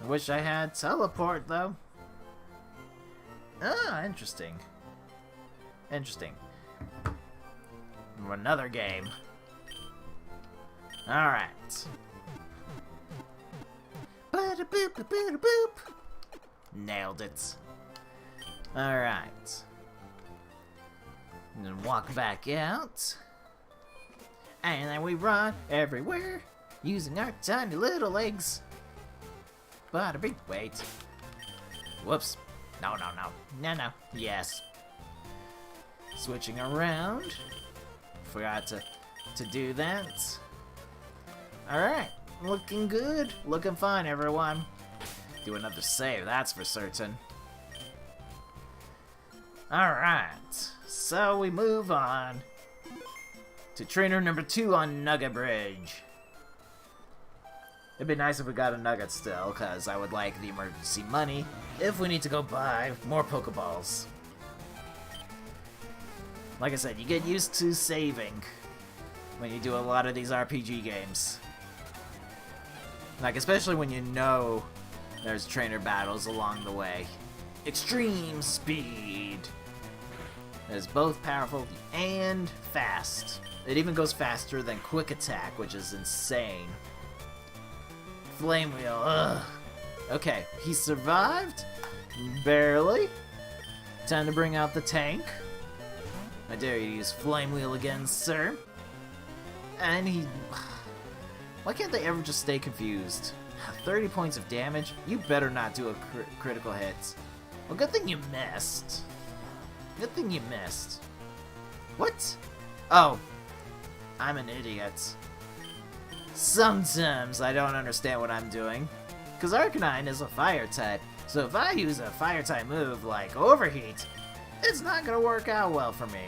Speaker 1: I wish I had teleport, though. Ah, interesting. Interesting. Another game. Alright. Ba-da-boop-ba-ba-da-boop. Nailed it. Alright. And then walk back out. And then we run everywhere using our tiny little legs. Bada-beep. Wait. Whoops. No. Yes. Switching around. Forgot to do that. Alright. Looking good. Looking fine, everyone. Do another save, that's for certain. Alright. So we move on to trainer number 2 on Nugget Bridge. It'd be nice if we got a nugget still, because I would like the emergency money if we need to go buy more Pokeballs. Like I said, you get used to saving when you do a lot of these RPG games. Like, especially when you know there's trainer battles along the way. Extreme Speed is both powerful and fast. It even goes faster than Quick Attack, which is insane. Flame Wheel, ugh. Okay, he survived. Barely. Time to bring out the tank. I dare you to use Flame Wheel again, sir. And he... Why can't they ever just stay confused? 30 points of damage? You better not do a critical hit. Well, good thing you missed. Good thing you missed. What? Oh. I'm an idiot. Sometimes I don't understand what I'm doing. Because Arcanine is a fire type. So if I use a fire type move like Overheat, it's not going to work out well for me.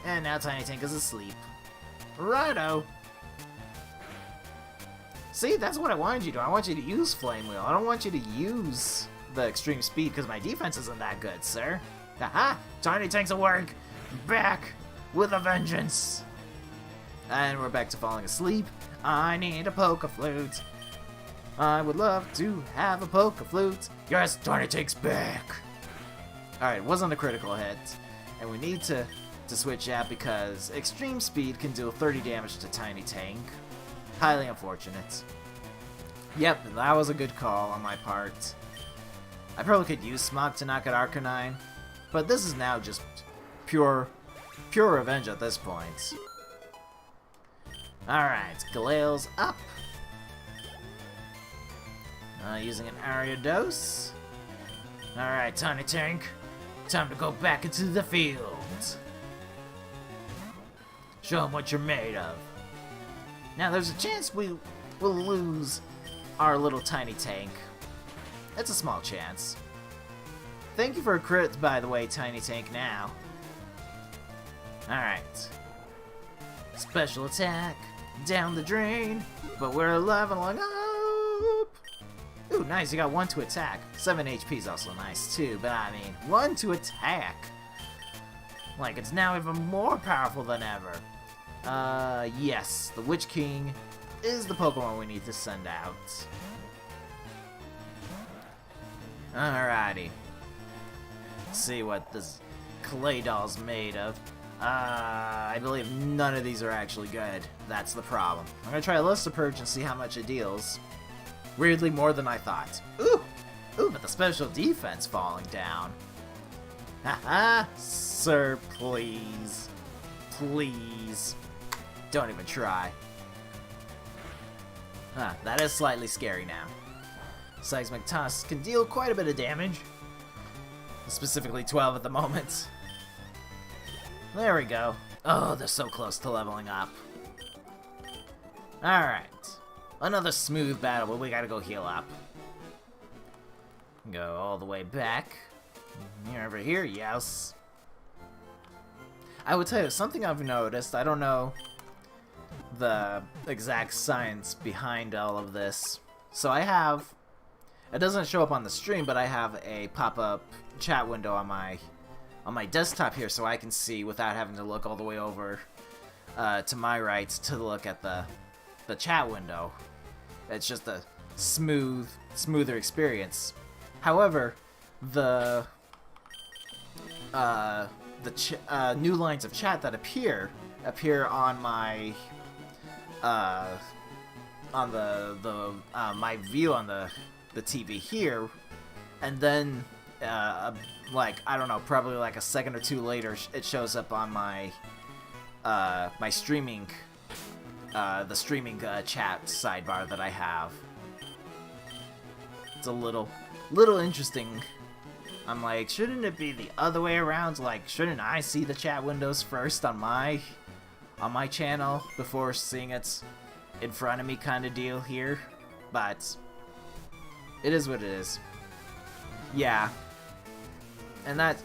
Speaker 1: And now Tiny Tank is asleep. Righto. See, that's what I wanted you to do. I want you to use Flame Wheel. I don't want you to use the Extreme Speed because my defense isn't that good, sir. Haha! Tiny Tank's at work! Back with a vengeance! And we're back to falling asleep. I need a Poke-Flute. I would love to have a Poke-Flute. Yes, Tiny Tank's back! Alright, it wasn't a critical hit. And we need to switch out because Extreme Speed can deal 30 damage to Tiny Tank. Highly unfortunate. Yep, that was a good call on my part. I probably could use Smog to knock out Arcanine, but this is now just pure revenge at this point. Alright, Galeel's up. Using an Ariados. Alright, Tiny Tank. Time to go back into the field. Show him what you're made of. Now, there's a chance we will lose our little Tiny Tank. It's a small chance. Thank you for a crit, by the way, Tiny Tank, now. Alright. Special attack. Down the drain. But we're leveling up. Ooh, nice. You got 1 to attack. 7 HP is also nice, too. But, I mean, 1 to attack. Like, it's now even more powerful than ever. Yes, the Witch King is the Pokemon we need to send out. Alrighty. Let's see what this clay doll's made of. I believe none of these are actually good. That's the problem. I'm gonna try a List Purge and see how much it deals. Weirdly, more than I thought. Ooh! Ooh, but the special defense falling down. Haha! Sir, please. Please. Don't even try. Huh, that is slightly scary now. Seismic Toss can deal quite a bit of damage. Specifically 12 at the moment. There we go. Oh, they're so close to leveling up. Alright. Another smooth battle, but we gotta go heal up. Go all the way back. You're over here, yes. I would tell you, something I've noticed, I don't know the exact science behind all of this. So I have, it doesn't show up on the stream, but I have a pop-up chat window on on my desktop here so I can see without having to look all the way over to my right to look at the chat window. It's just a smoother experience. However, the new lines of chat that appear on my my view on the TV here, and then like, I don't know, probably like a second or two later, it shows up on my my streaming the streaming chat sidebar that I have. It's a little interesting. I'm like, shouldn't it be the other way around? Like, shouldn't I see the chat windows first on my channel before seeing it in front of me, kind of deal here? But it is what it is. Yeah, and that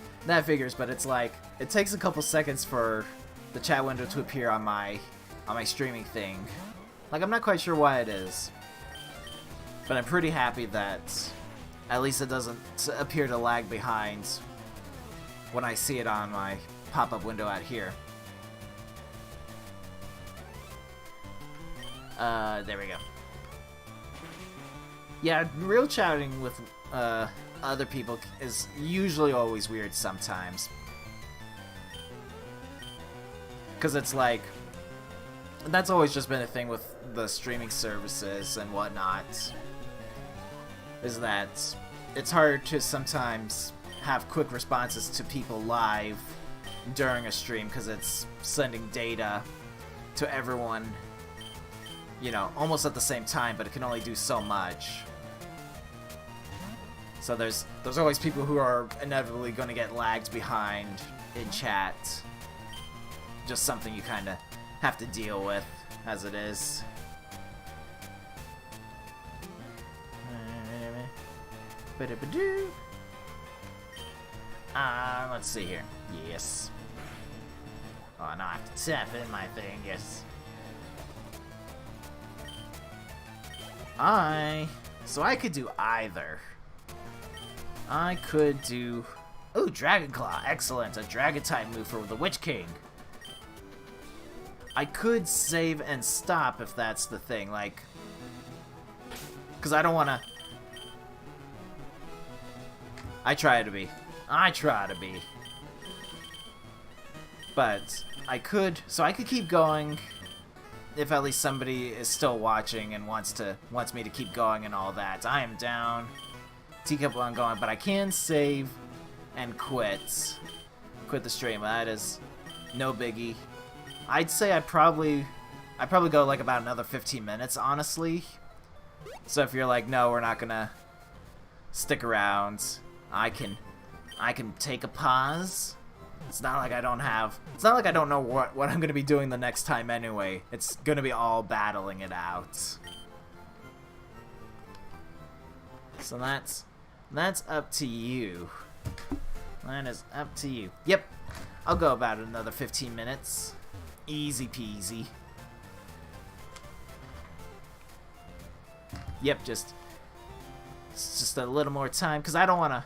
Speaker 1: figures. But it's like, it takes a couple seconds for the chat window to appear on my streaming thing. Like, I'm not quite sure why it is, but I'm pretty happy that at least it doesn't appear to lag behind when I see it on my pop-up window out here. There we go. Yeah, real chatting with other people is usually always weird sometimes. Because it's like, that's always just been a thing with the streaming services and whatnot, is that it's hard to sometimes have quick responses to people live during a stream because it's sending data to everyone, you know, almost at the same time, but it can only do so much. So there's always people who are inevitably going to get lagged behind in chat. Just something you kind of have to deal with as it is. Let's see here. Yes. Oh, no, I have to tap in my thing. Yes. So I could do either. I could do... Ooh, Dragon Claw. Excellent. A Dragon type move for the Witch King. I could save and stop if that's the thing, like... Because I don't want to... I try to be. But I could... So I could keep going if at least somebody is still watching and wants me to keep going and all that. I am down to keep on going, but I can save and quit the stream. That is no biggie. I'd say I'd probably go like about another 15 minutes, honestly. So if you're like, no, we're not gonna stick around, I can take a pause. It's not like I don't know what I'm gonna be doing the next time anyway. It's gonna be all battling it out. So that's up to you. That is up to you. Yep, I'll go about another 15 minutes. Easy peasy. Yep, it's just a little more time because I don't want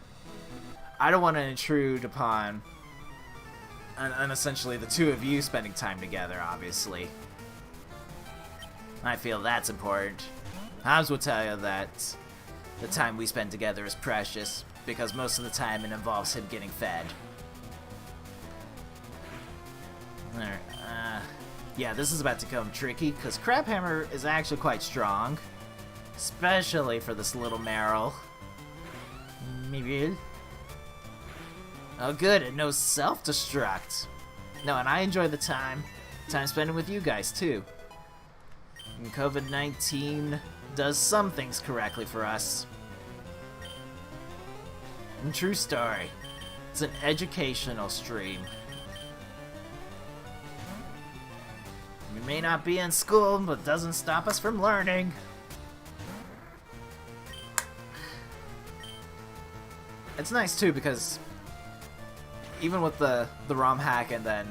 Speaker 1: to intrude upon and essentially the two of you spending time together, obviously. I feel that's important. Hobbs will tell you that the time we spend together is precious because most of the time it involves him getting fed. Alright, yeah, this is about to become tricky, because Crab Hammer is actually quite strong. Especially for this little Meryl. Maybe. Oh good, it knows self-destruct. No, and I enjoy the time spending with you guys, too. And COVID-19 does some things correctly for us. And true story. It's an educational stream. We may not be in school, but it doesn't stop us from learning. It's nice too because even with the ROM hack and then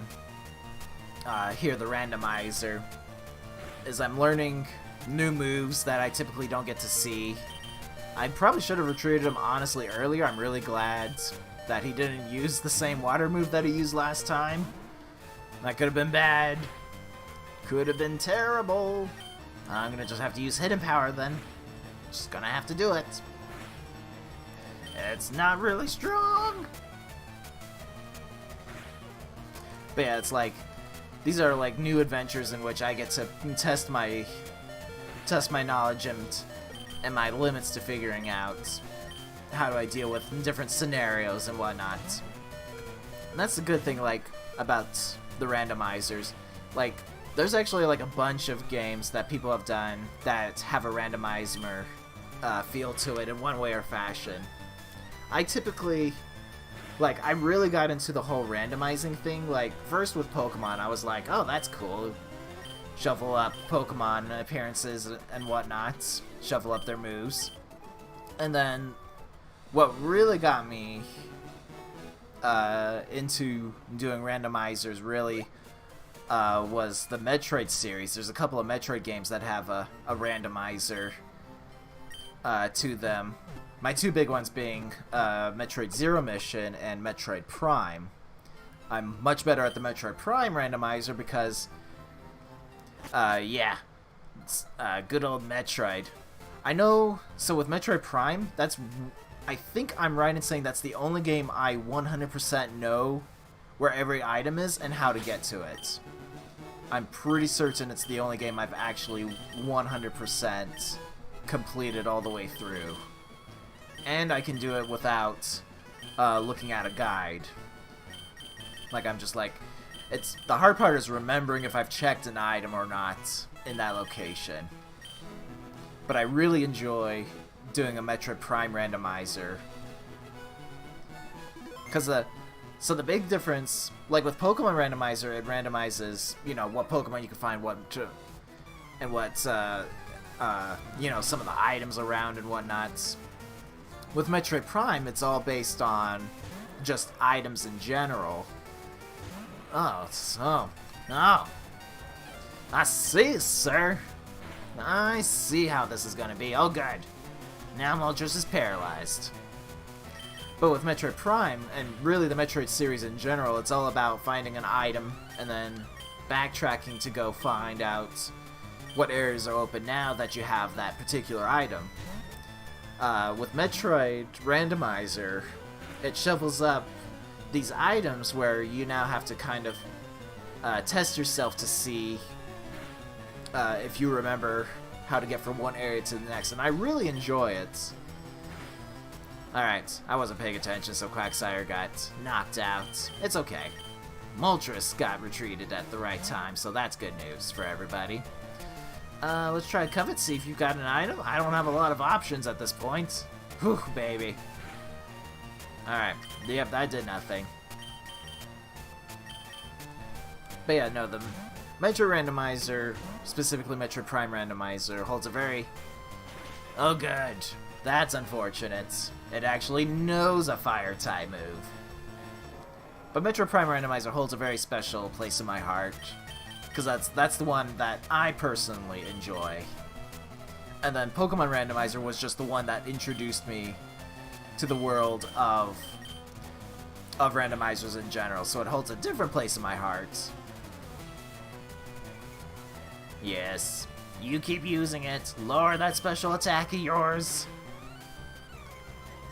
Speaker 1: here the randomizer, is I'm learning new moves that I typically don't get to see. I probably should have retreated them honestly earlier. I'm really glad that he didn't use the same water move that he used last time. That could have been bad. Could have been terrible. I'm gonna just have to use hidden power then. Just gonna have to do it. It's not really strong. But yeah, it's like, these are like new adventures in which I get to test my knowledge and my limits to figuring out how do I deal with different scenarios and whatnot. And that's the good thing, like, about the randomizers. Like, there's actually like a bunch of games that people have done that have a randomizer feel to it in one way or fashion. I typically, like, I really got into the whole randomizing thing. Like, first with Pokemon, I was like, oh, that's cool. Shuffle up Pokemon appearances and whatnot. Shuffle up their moves. And then, what really got me into doing randomizers really was the Metroid series. There's a couple of Metroid games that have a randomizer to them. My two big ones being Metroid Zero Mission and Metroid Prime. I'm much better at the Metroid Prime randomizer because, yeah, it's, good old Metroid. I know, so with Metroid Prime, I think I'm right in saying that's the only game I 100% know where every item is and how to get to it. I'm pretty certain it's the only game I've actually 100% completed all the way through. And I can do it without looking at a guide. Like, I'm just like, the hard part is remembering if I've checked an item or not in that location. But I really enjoy doing a Metroid Prime randomizer. So the big difference, like with Pokemon Randomizer, it randomizes, you know, what Pokemon you can find, and what, you know, some of the items around and whatnot. With Metroid Prime, it's all based on just items in general. Oh, so, oh. I see, sir. I see how this is gonna be. Oh, good. Now Moltres is paralyzed. But with Metroid Prime, and really the Metroid series in general, it's all about finding an item and then backtracking to go find out what areas are open now that you have that particular item. With Metroid Randomizer, it shovels up these items where you now have to kind of test yourself to see if you remember how to get from one area to the next, and I really enjoy it. Alright, I wasn't paying attention, so Quagsire got knocked out. It's okay. Moltres got retreated at the right time, so that's good news for everybody. Let's try Covet, see if you've got an item. I don't have a lot of options at this point. Whew, baby. Alright, yep, that did nothing. But yeah, no, the Metroid Randomizer, specifically Metroid Prime Randomizer, holds a very... Oh, good. That's unfortunate. It actually knows a Fire-type move. But Metroid Prime Randomizer holds a very special place in my heart, because that's the one that I personally enjoy. And then Pokemon Randomizer was just the one that introduced me to the world of randomizers in general, so it holds a different place in my heart. Yes, you keep using it. Lower that special attack of yours.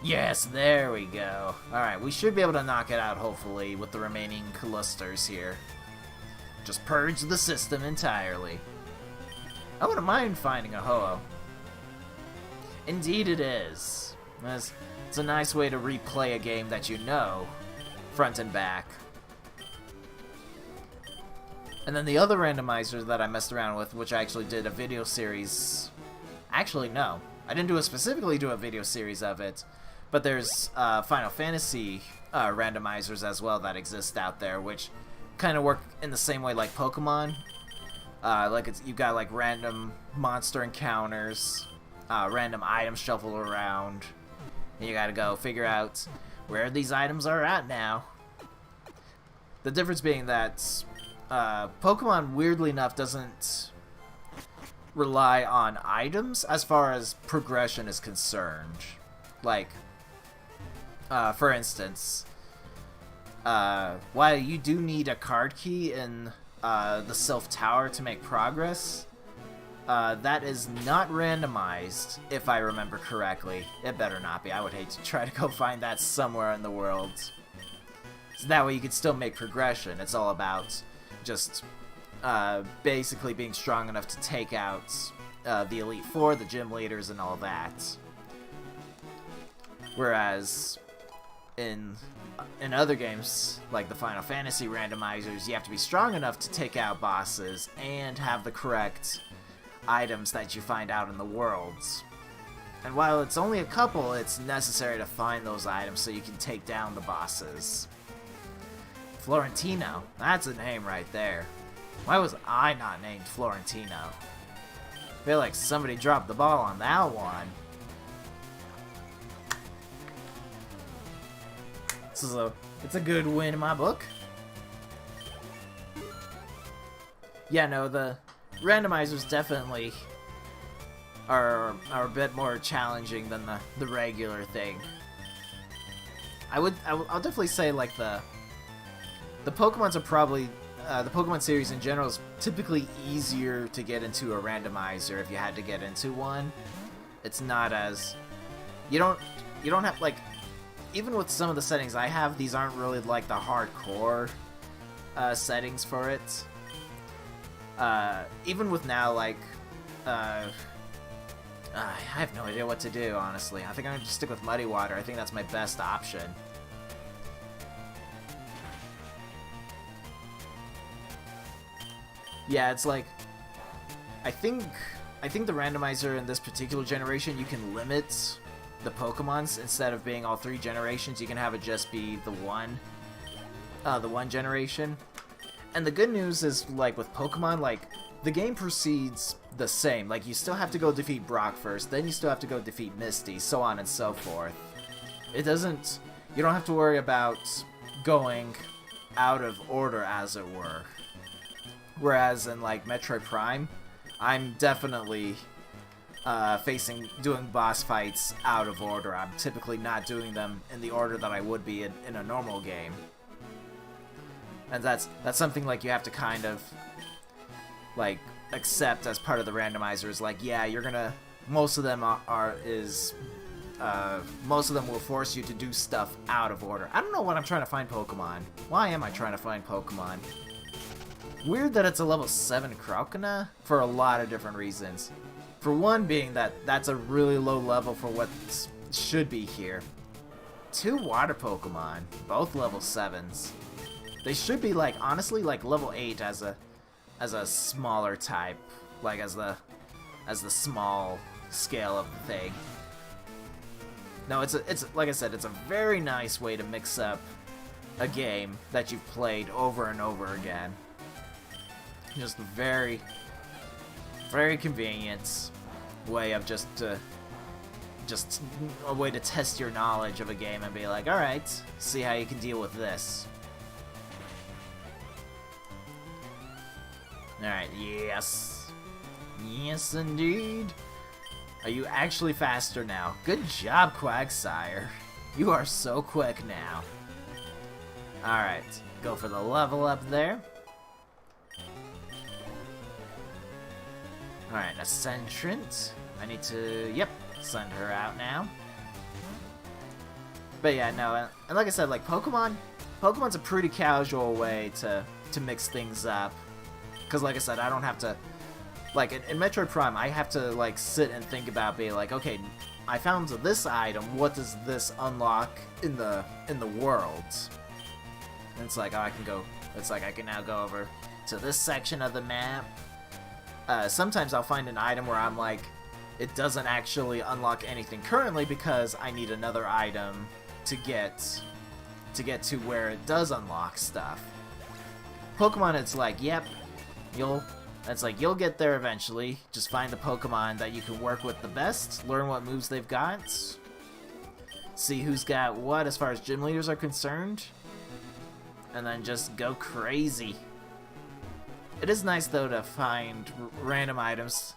Speaker 1: Yes, there we go. Alright, we should be able to knock it out, hopefully, with the remaining clusters here. Just purge the system entirely. I wouldn't mind finding a Ho-Oh. Indeed it is. It's a nice way to replay a game that you know, front and back. And then the other randomizer that I messed around with, which I actually did a video series... Actually, no. I didn't specifically do a video series of it. But there's Final Fantasy randomizers as well that exist out there, which kind of work in the same way like Pokemon. Like you've got like random monster encounters, random items shuffled around, and you gotta go figure out where these items are at now. The difference being that Pokemon, weirdly enough, doesn't rely on items as far as progression is concerned. Like, For instance, while you do need a card key in the Sylph Tower to make progress, that is not randomized, if I remember correctly. It better not be. I would hate to try to go find that somewhere in the world. So that way you can still make progression. It's all about just basically being strong enough to take out the Elite Four, the gym leaders, and all that. Whereas in other games, like the Final Fantasy randomizers, you have to be strong enough to take out bosses and have the correct items that you find out in the worlds. And while it's only a couple, it's necessary to find those items so you can take down the bosses. Florentino, that's a name right there. Why was I not named Florentino? I feel like somebody dropped the ball on that one. It's a good win in my book. Yeah, no, the randomizers definitely are a bit more challenging than the regular thing. I'll definitely say like the Pokemons are probably the Pokemon series in general is typically easier to get into a randomizer if you had to get into one. It's not as you don't have like, even with some of the settings I have, these aren't really like the hardcore settings for it. Even with now, like, I have no idea what to do, honestly. I think I'm gonna just stick with Muddy Water. I think that's my best option. Yeah, it's like, I think the randomizer in this particular generation, you can limit the Pokemons. Instead of being all 3 generations, you can have it just be the one generation. And the good news is, like, with Pokemon, like, the game proceeds the same. Like, you still have to go defeat Brock first, then you still have to go defeat Misty, so on and so forth. You don't have to worry about going out of order, as it were. Whereas in, like, Metroid Prime, I'm definitely doing boss fights out of order. I'm typically not doing them in the order that I would be in a normal game. And that's something like you have to kind of like accept as part of the randomizer. Is like, yeah, you're gonna, most of them most of them will force you to do stuff out of order. I don't know what I'm trying to find Pokemon. Why am I trying to find Pokemon? Weird that it's a level 7 Croconaw for a lot of different reasons. For one being that's a really low level for what should be here. 2 water Pokemon, both level 7s. They should be, like, honestly, like level 8 as a smaller type, like as the small scale of the thing. No, it's like I said, it's a very nice way to mix up a game that you've played over and over again. Just very, very convenient way of just a way to test your knowledge of a game and be like, alright, see how you can deal with this. Alright, yes. Yes, indeed. Are you actually faster now? Good job, Quagsire. You are so quick now. Alright, go for the level up there. Alright, Ascentrant. I need to, yep, send her out now. But yeah, no, and like I said, like Pokemon's a pretty casual way to mix things up. Because like I said, I don't have to, like in Metroid Prime, I have to like sit and think about being like, okay, I found this item, what does this unlock in the world? And it's like, oh, I can now go over to this section of the map. Sometimes I'll find an item where I'm like, it doesn't actually unlock anything currently because I need another item to get to where it does unlock stuff. Pokemon, it's like, yep, you'll get there eventually. Just find the Pokemon that you can work with the best, learn what moves they've got, see who's got what as far as gym leaders are concerned, and then just go crazy. It is nice, though, to find random items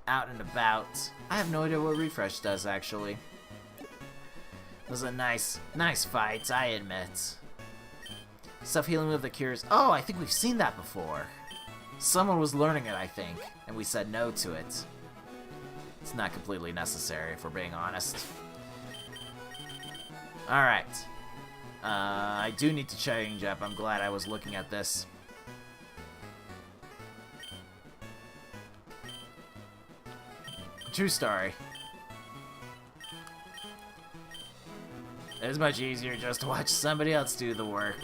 Speaker 1: out and about. I have no idea what Refresh does, actually. It was a nice fight, I admit. Self-healing move that cures... Oh, I think we've seen that before. Someone was learning it, I think, and we said no to it. It's not completely necessary, if we're being honest. Alright. I do need to change up. I'm glad I was looking at this. True story. It's much easier just to watch somebody else do the work.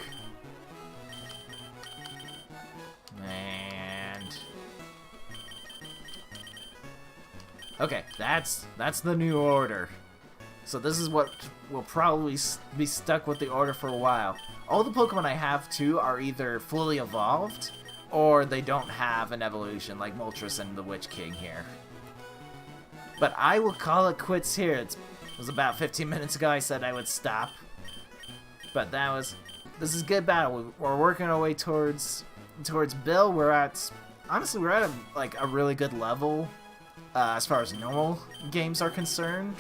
Speaker 1: And... okay, that's the new order. So this is what will probably be stuck with the order for a while. All the Pokemon I have, too, are either fully evolved, or they don't have an evolution, like Moltres and the Witch King here. But I will call it quits here. It was about 15 minutes ago I said I would stop. But this is good battle. We're working our way towards Bill. Honestly, we're at a really good level as far as normal games are concerned.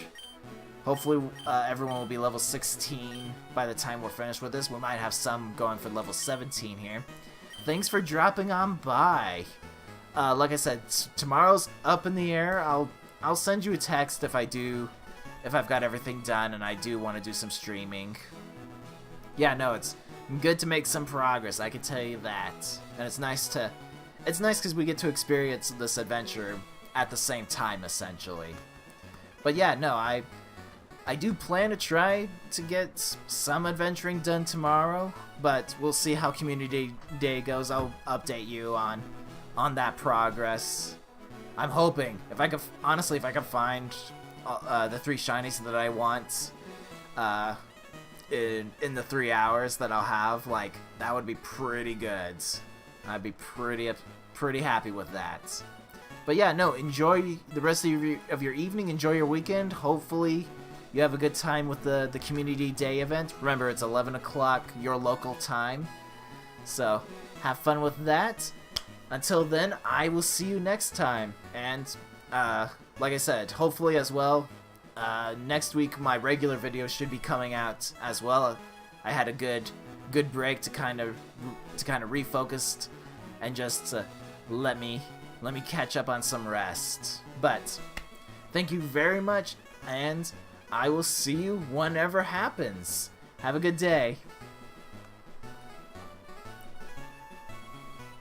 Speaker 1: Hopefully everyone will be level 16 by the time we're finished with this. We might have some going for level 17 here. Thanks for dropping on by. Like I said, tomorrow's up in the air. I'll send you a text if I've got everything done and I do want to do some streaming. Yeah, no, it's good to make some progress, I can tell you that. And it's nice because we get to experience this adventure at the same time, essentially. But yeah, no, I do plan to try to get some adventuring done tomorrow, but we'll see how Community Day goes. I'll update you on that progress. I'm hoping, if I could find the 3 shinies that I want in the 3 hours that I'll have, like, that would be pretty good. I'd be pretty happy with that. But yeah, no, enjoy the rest of your evening. Enjoy your weekend. Hopefully you have a good time with the Community Day event. Remember, it's 11 o'clock your local time. So have fun with that. Until then, I will see you next time. And like I said, hopefully as well, next week my regular videos should be coming out as well. I had a good break to kind of refocus and just let me catch up on some rest. But thank you very much, and I will see you whenever happens. Have a good day.